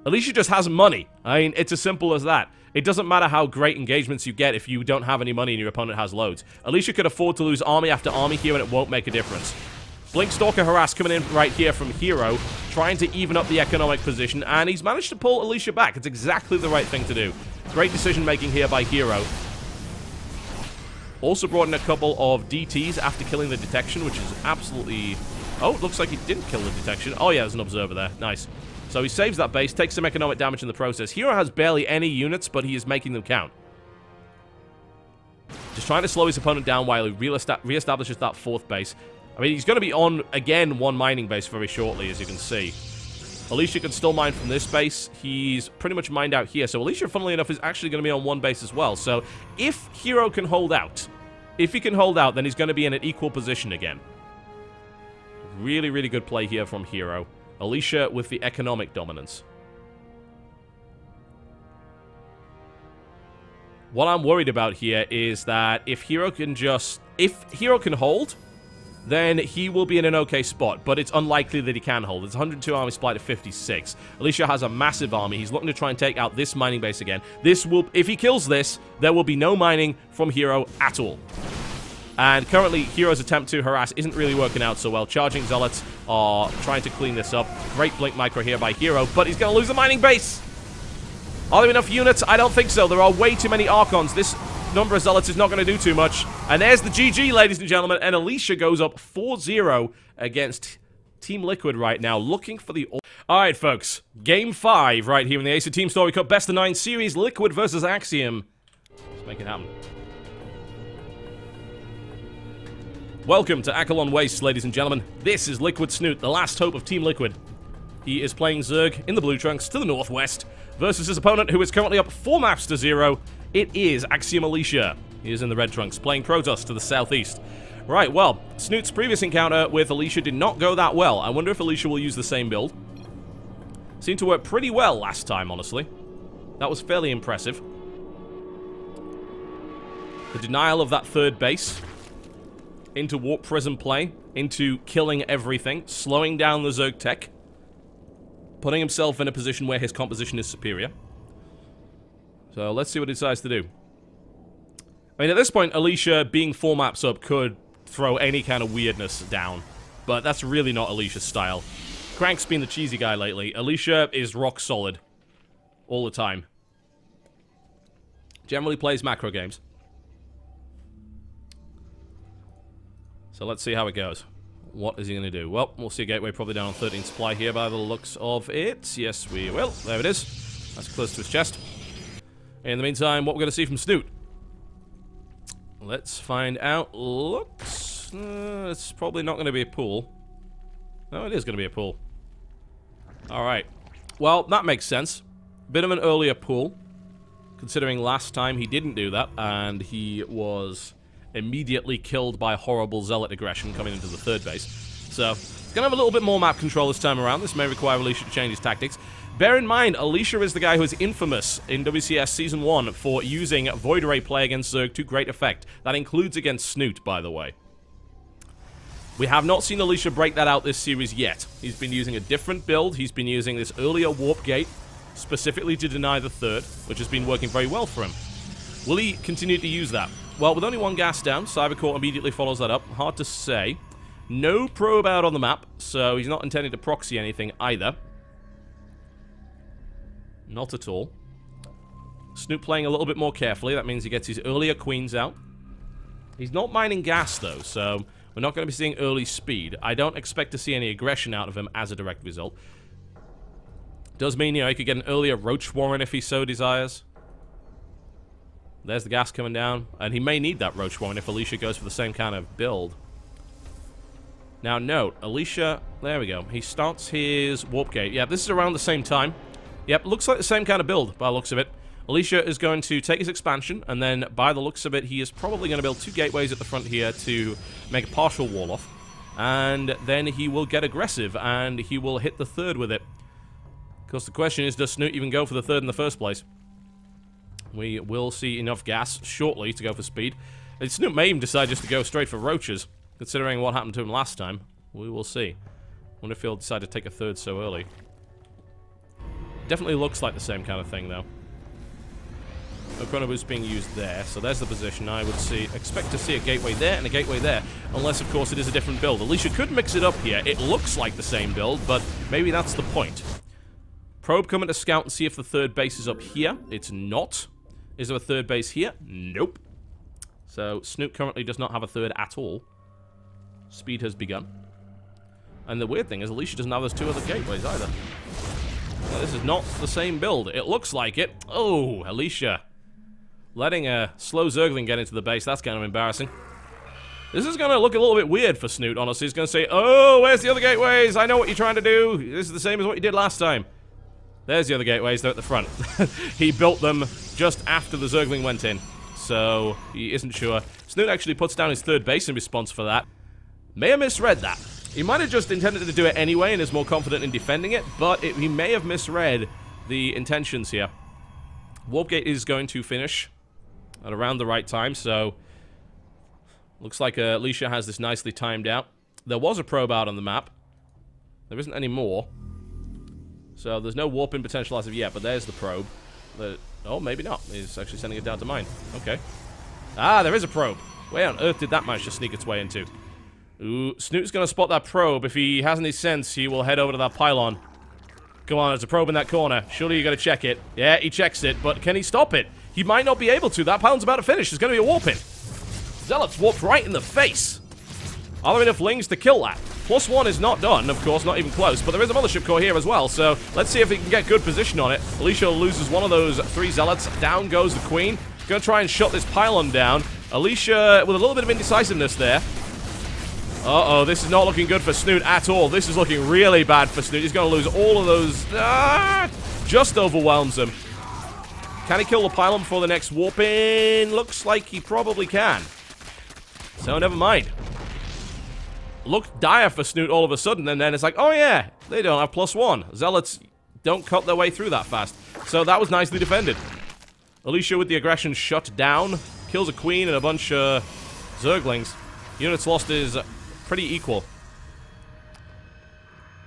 Alicia just has money. I mean, it's as simple as that. It doesn't matter how great engagements you get if you don't have any money and your opponent has loads. Alicia could afford to lose army after army here, and it won't make a difference. Blink Stalker Harass coming in right here from Hero, trying to even up the economic position, and he's managed to pull Alicia back. It's exactly the right thing to do. Great decision-making here by Hero. Also brought in a couple of DTs after killing the detection, which is absolutely... Oh, it looks like he didn't kill the detection. Oh, yeah, there's an observer there. Nice. So he saves that base, takes some economic damage in the process. Hero has barely any units, but he is making them count. Just trying to slow his opponent down while he reestablishes that 4th base. I mean, he's going to be on, again, one mining base very shortly, as you can see. Alicia can still mine from this base. He's pretty much mined out here. So Alicia, funnily enough, is actually going to be on one base as well. So if Hero can hold out, then he's going to be in an equal position again. Really, really good play here from Hero. Alicia with the economic dominance. What I'm worried about here is that if Hero can hold, then he will be in an okay spot, but it's unlikely that he can hold. It's 102 army supply to 56. Alicia has a massive army. He's looking to try and take out this mining base again. This will, if he kills this, there will be no mining from Hero at all. And currently, Hero's attempt to harass isn't really working out so well. Charging Zealots are trying to clean this up. Great Blink Micro here by Hero, but he's going to lose the mining base. Are there enough units? I don't think so. There are way too many Archons. This number of Zealots is not going to do too much. And there's the GG, ladies and gentlemen. And Alicia goes up 4-0 against Team Liquid right now, looking for the... Alright, folks. Game 5 right here in the Acer Teamstory Cup Best of 9 series. Liquid versus Axiom. Let's make it happen. Welcome to Akalon Waste, ladies and gentlemen. This is Liquid Snoot, the last hope of Team Liquid. He is playing Zerg in the blue trunks to the northwest versus his opponent, who is currently up 4 maps to 0. It is Axiom Alicia. He is in the red trunks, playing Protoss to the southeast. Right, well, Snoot's previous encounter with Alicia did not go that well. I wonder if Alicia will use the same build. Seemed to work pretty well last time, honestly. That was fairly impressive. The denial of that third base into Warp Prism play, into killing everything, slowing down the Zerg tech, putting himself in a position where his composition is superior. So let's see what he decides to do. I mean, at this point, Alicia being 4 maps up could throw any kind of weirdness down, but that's really not Alicia's style. Crank's been the cheesy guy lately. Alicia is rock solid all the time. Generally plays macro games. So let's see how it goes. What is he going to do? Well, we'll see a gateway probably down on 13 supply here by the looks of it. Yes, we will. There it is. That's close to his chest. In the meantime, what we're going to see from Snoot. Let's find out. Looks... it's probably not going to be a pool. No, it is going to be a pool. Alright. Well, that makes sense. Bit of an earlier pool, considering last time he didn't do that, and he was immediately killed by horrible Zealot aggression coming into the third base. So, it's going to have a little bit more map control this time around. This may require Alicia to change his tactics. Bear in mind, Alicia is the guy who is infamous in WCS Season 1 for using Void Ray play against Zerg to great effect. That includes against Snoot, by the way. We have not seen Alicia break that out this series yet. He's been using a different build. He's been using this earlier Warp Gate, specifically to deny the third, which has been working very well for him. Will he continue to use that? Well, with only 1 gas down, Cybercore immediately follows that up. Hard to say. No probe out on the map, so he's not intending to proxy anything either. Not at all. Snoop playing a little bit more carefully. That means he gets his earlier queens out. He's not mining gas, though, so we're not going to be seeing early speed. I don't expect to see any aggression out of him as a direct result. Does mean, you know, he could get an earlier Roach Warren if he so desires. There's the gas coming down, and he may need that Roach Warren if Alicia goes for the same kind of build. Now, note, Alicia, there we go. He starts his Warp Gate. Yeah, this is around the same time. Yep, looks like the same kind of build, by the looks of it. Alicia is going to take his expansion, and then, by the looks of it, he is probably going to build 2 gateways at the front here to make a partial wall-off. And then he will get aggressive, and he will hit the third with it. Of course, the question is, does Snoot even go for the third in the first place? We will see enough gas shortly to go for speed. And Snoot may even decide just to go straight for roaches, considering what happened to him last time. We will see. Wonder if he'll decide to take a third so early. Definitely looks like the same kind of thing, though. No chrono boost being used there, so there's the position. I would expect to see a gateway there and a gateway there, unless, of course, it is a different build. Alicia could mix it up here. It looks like the same build, but maybe that's the point. Probe coming to scout and see if the third base is up here. It's not. Is there a third base here? Nope. So, Snoop currently does not have a third at all. Speed has begun. And the weird thing is, Alicia doesn't have those 2 other gateways either. Well, this is not the same build. It looks like it. Oh, Alicia. Letting a slow Zergling get into the base, that's kind of embarrassing. This is going to look a little bit weird for Snoot, honestly. He's going to say, oh, where's the other gateways? I know what you're trying to do. This is the same as what you did last time. There's the other gateways, they're at the front. He built them just after the Zergling went in, so he isn't sure. Snoot actually puts down his third base in response for that. May have misread that. He might have just intended to do it anyway and is more confident in defending it, but he may have misread the intentions here. Warpgate is going to finish at around the right time, so looks like Alicia has this nicely timed out. There was a probe out on the map. There isn't any more. So there's no warping potential as of yet, but there's the probe. Oh, maybe not. He's actually sending it down to mine. Okay. Ah, there is a probe. Where on earth did that manage to sneak its way into? Ooh, Snoot's gonna spot that probe. If he has any sense, he will head over to that pylon. Come on, there's a probe in that corner. Surely you got to check it. Yeah, he checks it, but can he stop it? He might not be able to. That pylon's about to finish. There's going to be a warp in. Zealots warped right in the face. Are there enough lings to kill that? +1 is not done, of course, not even close, but there is a mothership core here as well, so let's see if he can get good position on it. Alicia loses one of those 3 zealots. Down goes the queen. Gonna try and shut this pylon down. Alicia with a little bit of indecisiveness there. Uh-oh, this is not looking good for Snoot at all. This is looking really bad for Snoot. He's gonna lose all of those. Just overwhelms him. Can he kill the pylon before the next warp in? Looks like he probably can. So never mind. Looked dire for Snoot all of a sudden, and then it's like, oh yeah, they don't have +1. Zealots don't cut their way through that fast. So that was nicely defended. Alicia with the aggression shut down. Kills a queen and a bunch of zerglings. Units lost is pretty equal.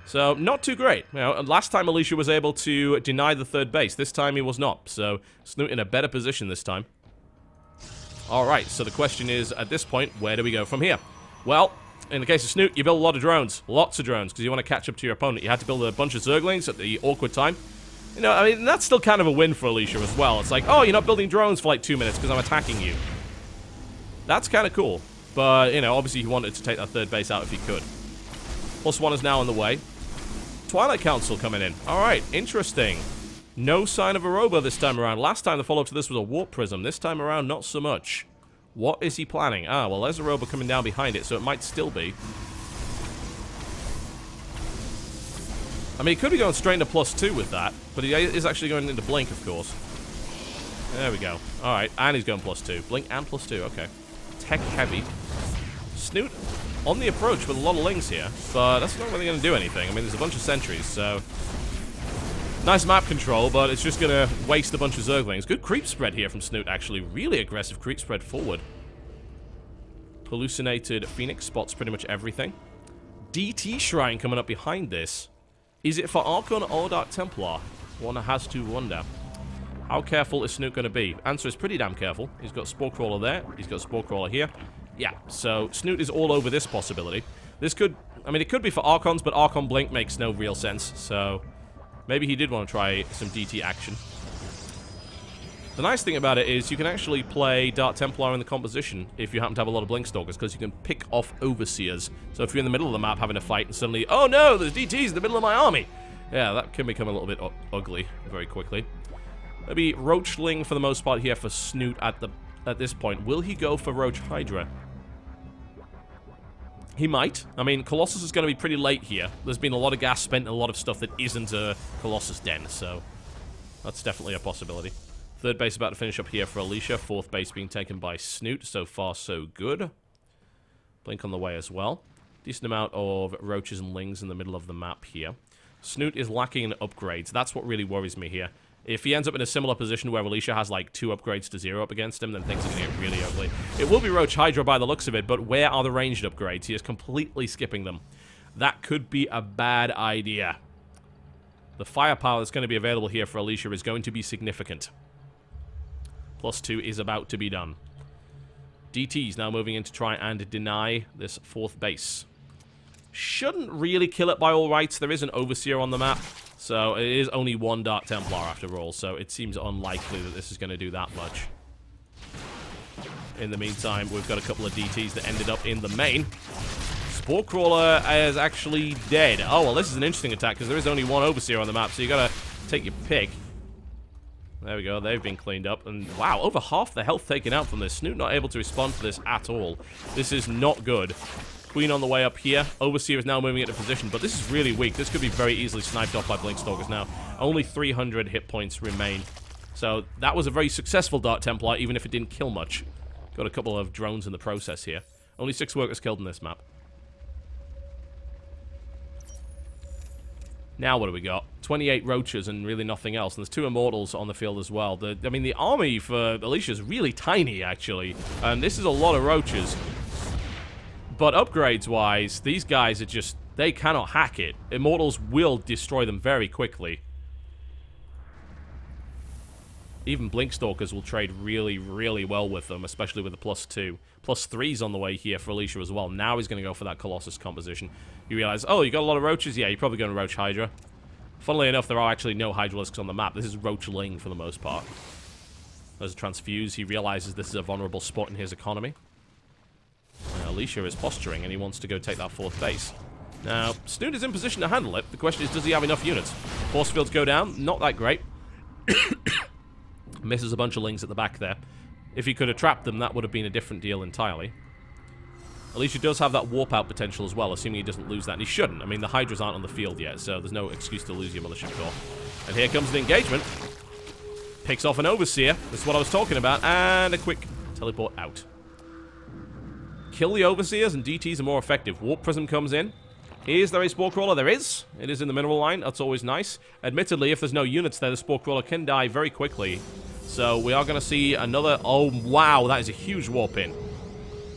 So, not too great. You know, last time Alicia was able to deny the 3rd base. This time he was not. So, Snoot in a better position this time. Alright, so the question is, at this point, where do we go from here? Well, in the case of Snoot, you build a lot of drones. Lots of drones, because you want to catch up to your opponent. You had to build a bunch of zerglings at the awkward time. You know, I mean, that's still kind of a win for Alicia as well. It's like, oh, you're not building drones for like 2 minutes because I'm attacking you. That's kind of cool. But, you know, obviously he wanted to take that 3rd base out if he could. +1 is now on the way. Twilight Council coming in. Alright, interesting. No sign of a robo this time around. Last time the follow-up to this was a warp prism. This time around, not so much. What is he planning? Ah, well, there's a robo coming down behind it, so it might still be. I mean, he could be going straight into +2 with that, but he is actually going into blink, of course. There we go. Alright, and he's going +2. Blink and +2, okay. Tech heavy. Snoot on the approach with a lot of lings here, but that's not really going to do anything. I mean, there's a bunch of sentries, so... Nice map control, but it's just going to waste a bunch of zerglings. Good creep spread here from Snoot, actually. Really aggressive creep spread forward. Hallucinated Phoenix spots pretty much everything. DT Shrine coming up behind this. Is it for Archon or Dark Templar? One has to wonder. How careful is Snoot going to be? Answer is pretty damn careful. He's got Spore Crawler there. He's got Spore Crawler here. Yeah, so Snoot is all over this possibility. This could... I mean, it could be for Archons, but Archon Blink makes no real sense, so... Maybe he did want to try some DT action. The nice thing about it is you can actually play Dark Templar in the composition if you happen to have a lot of Blink Stalkers, because you can pick off Overseers. So if you're in the middle of the map having a fight and suddenly, oh no, there's DTs in the middle of my army! Yeah, that can become a little bit ugly very quickly. Maybe Roachling for the most part here for Snoot at this point. Will he go for Roach Hydra? He might. I mean, Colossus is going to be pretty late here. There's been a lot of gas spent and a lot of stuff that isn't a Colossus den, so that's definitely a possibility. 3rd base about to finish up here for Alicia. 4th base being taken by Snoot. So far, so good. Blink on the way as well. Decent amount of roaches and lings in the middle of the map here. Snoot is lacking in upgrades. That's what really worries me here. If he ends up in a similar position where Alicia has like 2 upgrades to 0 up against him, then things are going to get really ugly. It will be Roach Hydra by the looks of it, but where are the ranged upgrades? He is completely skipping them. That could be a bad idea. The firepower that's going to be available here for Alicia is going to be significant. +2 is about to be done. DT is now moving in to try and deny this 4th base. Shouldn't really kill it by all rights. There is an Overseer on the map. So, it is only 1 Dark Templar after all, so it seems unlikely that this is going to do that much. In the meantime, we've got a couple of DTs that ended up in the main. Spore Crawler is actually dead. Oh, well, this is an interesting attack, because there is only 1 Overseer on the map, so you gotta take your pick. There we go, they've been cleaned up, and wow, over half the health taken out from this. Snoot not able to respond to this at all. This is not good. Queen on the way up here. Overseer is now moving into position, but this is really weak. This could be very easily sniped off by Blink Stalkers now. Only 300 hit points remain. So that was a very successful Dark Templar, even if it didn't kill much. Got a couple of drones in the process here. Only 6 workers killed in this map. Now what do we got? 28 roaches and really nothing else. And there's 2 immortals on the field as well. I mean, the army for Alicia is really tiny, actually. And this is a lot of roaches. But upgrades-wise, these guys are just... They cannot hack it. Immortals will destroy them very quickly. Even Blinkstalkers will trade really, really well with them, especially with the +2. +3's on the way here for Alicia as well. Now he's going to go for that Colossus composition. You realize, oh, you got a lot of roaches? Yeah, you're probably going to Roach Hydra. Funnily enough, there are actually no Hydralisks on the map. This is Roach Lane for the most part. There's a Transfuse. He realizes this is a vulnerable spot in his economy. Alicia is posturing, and he wants to go take that 4th base. Now, Snoot is in position to handle it. The question is, does he have enough units? Force fields go down. Not that great. Misses a bunch of Lings at the back there. If he could have trapped them, that would have been a different deal entirely. Alicia does have that warp out potential as well, assuming he doesn't lose that, and he shouldn't. I mean, the Hydras aren't on the field yet, so there's no excuse to lose your Mothership Core. And here comes the engagement. Picks off an Overseer. This is what I was talking about, and a quick teleport out. Kill the Overseers, and DTs are more effective. Warp Prism comes in. Is there a Spore Crawler? There is. It is in the mineral line. That's always nice. Admittedly, if there's no units there, the Spore Crawler can die very quickly. So we are going to see another... Oh, wow, that is a huge warp in.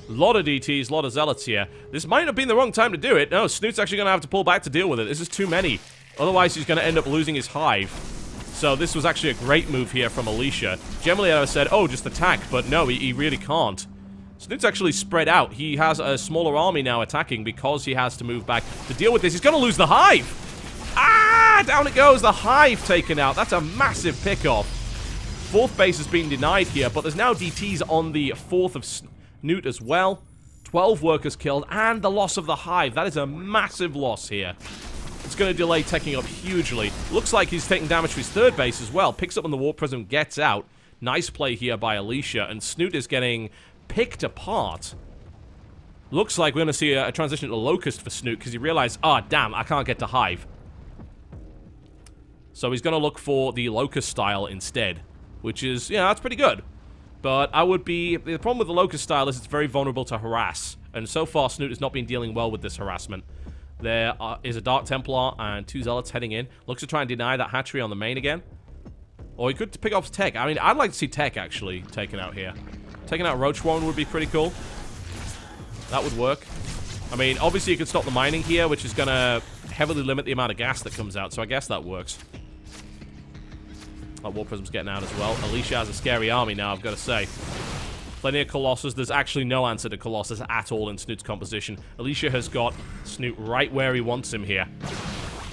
A lot of DTs, a lot of Zealots here. This might have been the wrong time to do it. No, Snoot's actually going to have to pull back to deal with it. This is too many. Otherwise, he's going to end up losing his hive. So this was actually a great move here from Alicia. Generally, I would have said, oh, just attack. But no, he really can't. Snoot's actually spread out. He has a smaller army now attacking because he has to move back to deal with this. He's going to lose the hive. Ah, down it goes. The hive taken out. That's a massive pick-off. 4th base has been denied here, but there's now DTs on the 4th of Snoot as well. 12 workers killed, and the loss of the hive. That is a massive loss here. It's going to delay taking up hugely. Looks like he's taking damage to his 3rd base as well. Picks up when the Warp Prism gets out. Nice play here by Alicia, and Snoot is getting picked apart. Looks like we're going to see a transition to Locust for Snoot, because he realized, ah, damn, I can't get to hive. So he's going to look for the Locust style instead, which is, yeah, that's pretty good. But I would be... The problem with the Locust style is it's very vulnerable to harass. And so far, Snoot has not been dealing well with this harassment. There is a Dark Templar and 2 Zealots heading in. Looks to try and deny that hatchery on the main again. Or he could pick off Tech. I mean, I'd like to see Tech actually taken out here. Taking out Roach Warren would be pretty cool. That would work. I mean, obviously you could stop the mining here, which is going to heavily limit the amount of gas that comes out. So I guess that works. That Warp Prism's getting out as well. Alicia has a scary army now, I've got to say. Plenty of Colossus. There's actually no answer to Colossus at all in Snoot's composition. Alicia has got Snoot right where he wants him here.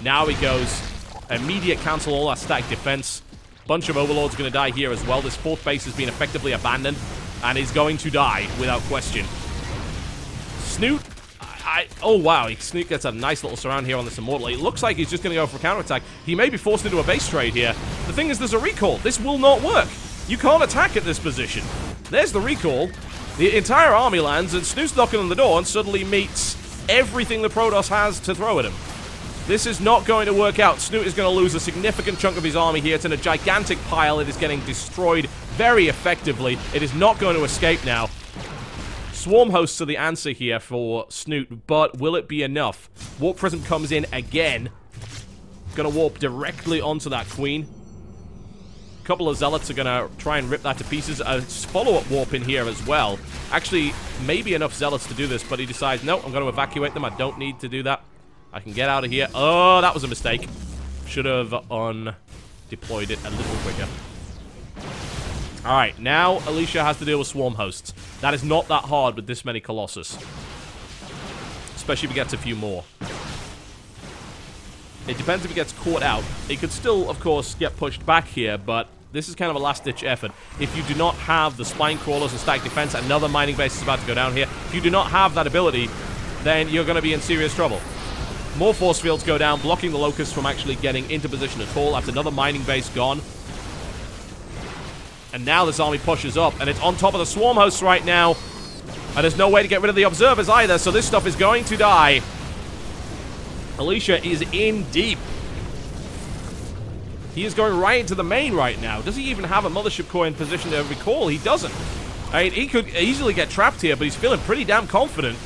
Now he goes. Immediate cancel all that static defense. Bunch of Overlords going to die here as well. This 4th base has been effectively abandoned and is going to die without question. Snoot... Oh, wow. Snoot gets a nice little surround here on this Immortal. It looks like he's just going to go for a counterattack. He may be forced into a base trade here. The thing is, there's a recall. This will not work. You can't attack at this position. There's the recall. The entire army lands, and Snoot's knocking on the door and suddenly meets everything the Protoss has to throw at him. This is not going to work out. Snoot is going to lose a significant chunk of his army here. It's in a gigantic pile. It is getting destroyed very effectively. It is not going to escape now. Swarm hosts are the answer here for Snoot, but will it be enough? Warp Prism comes in again. Gonna warp directly onto that Queen. A couple of Zealots are gonna try and rip that to pieces. A follow-up warp in here as well. Actually, maybe enough Zealots to do this, but he decides, no, I'm gonna evacuate them. I don't need to do that. I can get out of here. Oh, that was a mistake. Should have deployed it a little quicker. Alright, now Alicia has to deal with Swarm Hosts. That is not that hard with this many Colossus. Especially if he gets a few more. It depends if he gets caught out. He could still, of course, get pushed back here, but this is kind of a last-ditch effort. If you do not have the Spine Crawlers and Static Defense, another mining base is about to go down here. If you do not have that ability, then you're going to be in serious trouble. More force fields go down, blocking the Locusts from actually getting into position at all. That's another mining base gone. And now this army pushes up, and it's on top of the Swarm Hosts right now. And there's no way to get rid of the Observers either, so this stuff is going to die. Alicia is in deep. He is going right into the main right now. Does he even have a Mothership Core in position to recall? He doesn't. I mean, he could easily get trapped here, but he's feeling pretty damn confident.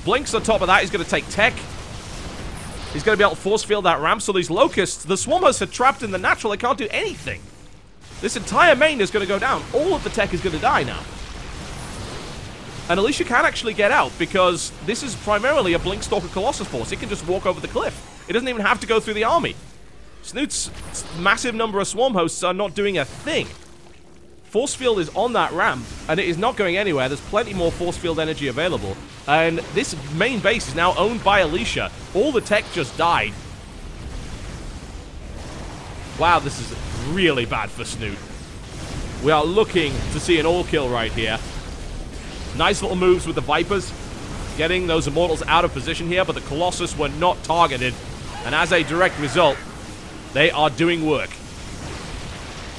Blinks on top of that. He's going to take Tech. He's going to be able to force field that ramp, so these Locusts, the Swarm Hosts are trapped in the natural. They can't do anything. This entire main is going to go down. All of the tech is going to die now. And Alicia can actually get out because this is primarily a Blink Stalker Colossus force. It can just walk over the cliff. It doesn't even have to go through the army. Snoot's massive number of Swarm Hosts are not doing a thing. Force field is on that ramp, and it is not going anywhere. There's plenty more force field energy available. And this main base is now owned by Alicia. All the tech just died. Wow, this is really bad for Snoot. We are looking to see an all-kill right here. Nice little moves with the Vipers. Getting those Immortals out of position here, but the Colossus were not targeted. And as a direct result, they are doing work.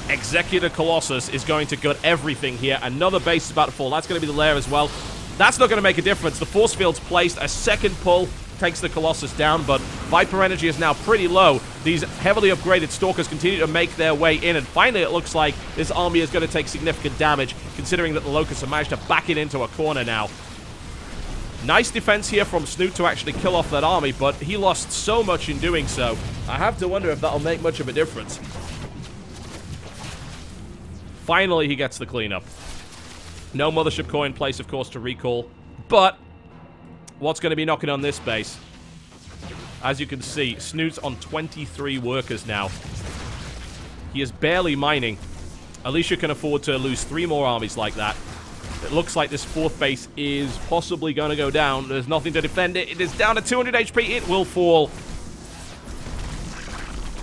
Executor Colossus is going to gut everything here. Another base is about to fall. That's going to be the lair as well. That's not going to make a difference. The force field's placed. A second pull takes the Colossus down, but Viper energy is now pretty low. These heavily upgraded Stalkers continue to make their way in, and finally it looks like this army is going to take significant damage, considering that the Locusts have managed to back it into a corner now. Nice defense here from Snoot to actually kill off that army, but he lost so much in doing so. I have to wonder if that'll make much of a difference. Finally, he gets the cleanup. No Mothership Core in place, of course, to recall. But what's going to be knocking on this base? As you can see, Snoot's on 23 workers now. He is barely mining. Alicia can afford to lose 3 more armies like that. It looks like this 4th base is possibly going to go down. There's nothing to defend it. It is down to 200 HP. It will fall.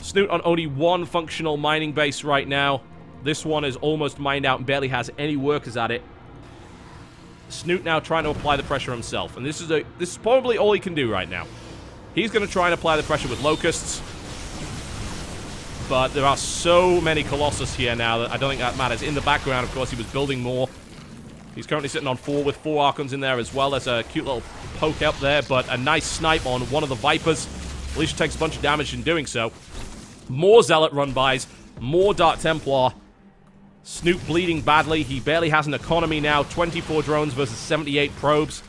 Snoot on only 1 functional mining base right now. This one is almost mined out and barely has any workers at it. Snoot now trying to apply the pressure himself. And this is probably all he can do right now. He's going to try and apply the pressure with Locusts. But there are so many Colossus here now that I don't think that matters. In the background, of course, he was building more. He's currently sitting on 4 with 4 Archons in there as well. There's a cute little poke up there, but a nice snipe on one of the Vipers. Alicia takes a bunch of damage in doing so. More Zealot run-bys. More Dark Templar. Snoot bleeding badly. He barely has an economy now. 24 drones versus 78 probes.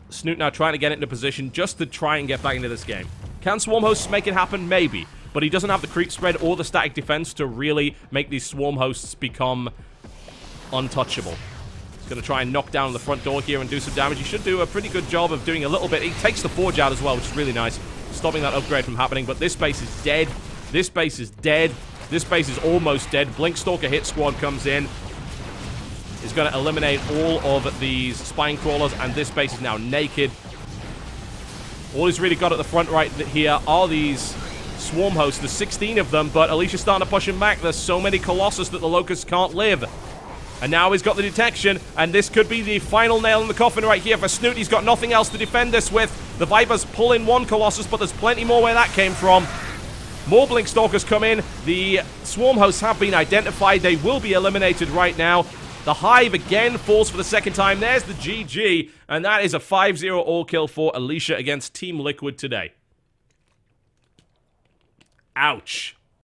Snoot now trying to get it into position just to try and get back into this game. Can Swarm Hosts make it happen? Maybe. But he doesn't have the creep spread or the static defense to really make these Swarm Hosts become untouchable. He's going to try and knock down the front door here and do some damage. He should do a pretty good job of doing a little bit. He takes the Forge out as well, which is really nice. Stopping that upgrade from happening. But this base is dead. This base is dead. This base is almost dead. Blinkstalker hit squad comes in. He's going to eliminate all of these Spine Crawlers, and this base is now naked. All he's really got at the front right here are these Swarm Hosts. There's 16 of them, but Alicia's starting to push him back. There's so many Colossus that the Locusts can't live. And now he's got the detection, and this could be the final nail in the coffin right here for Snoot. He's got nothing else to defend this with. The Vipers pull in 1 Colossus, but there's plenty more where that came from. More Blinkstalkers come in. The Swarm Hosts have been identified. They will be eliminated right now. The Hive again falls for the 2nd time. There's the GG, and that is a 5-0 all-kill for Alicia against Team Liquid today. Ouch.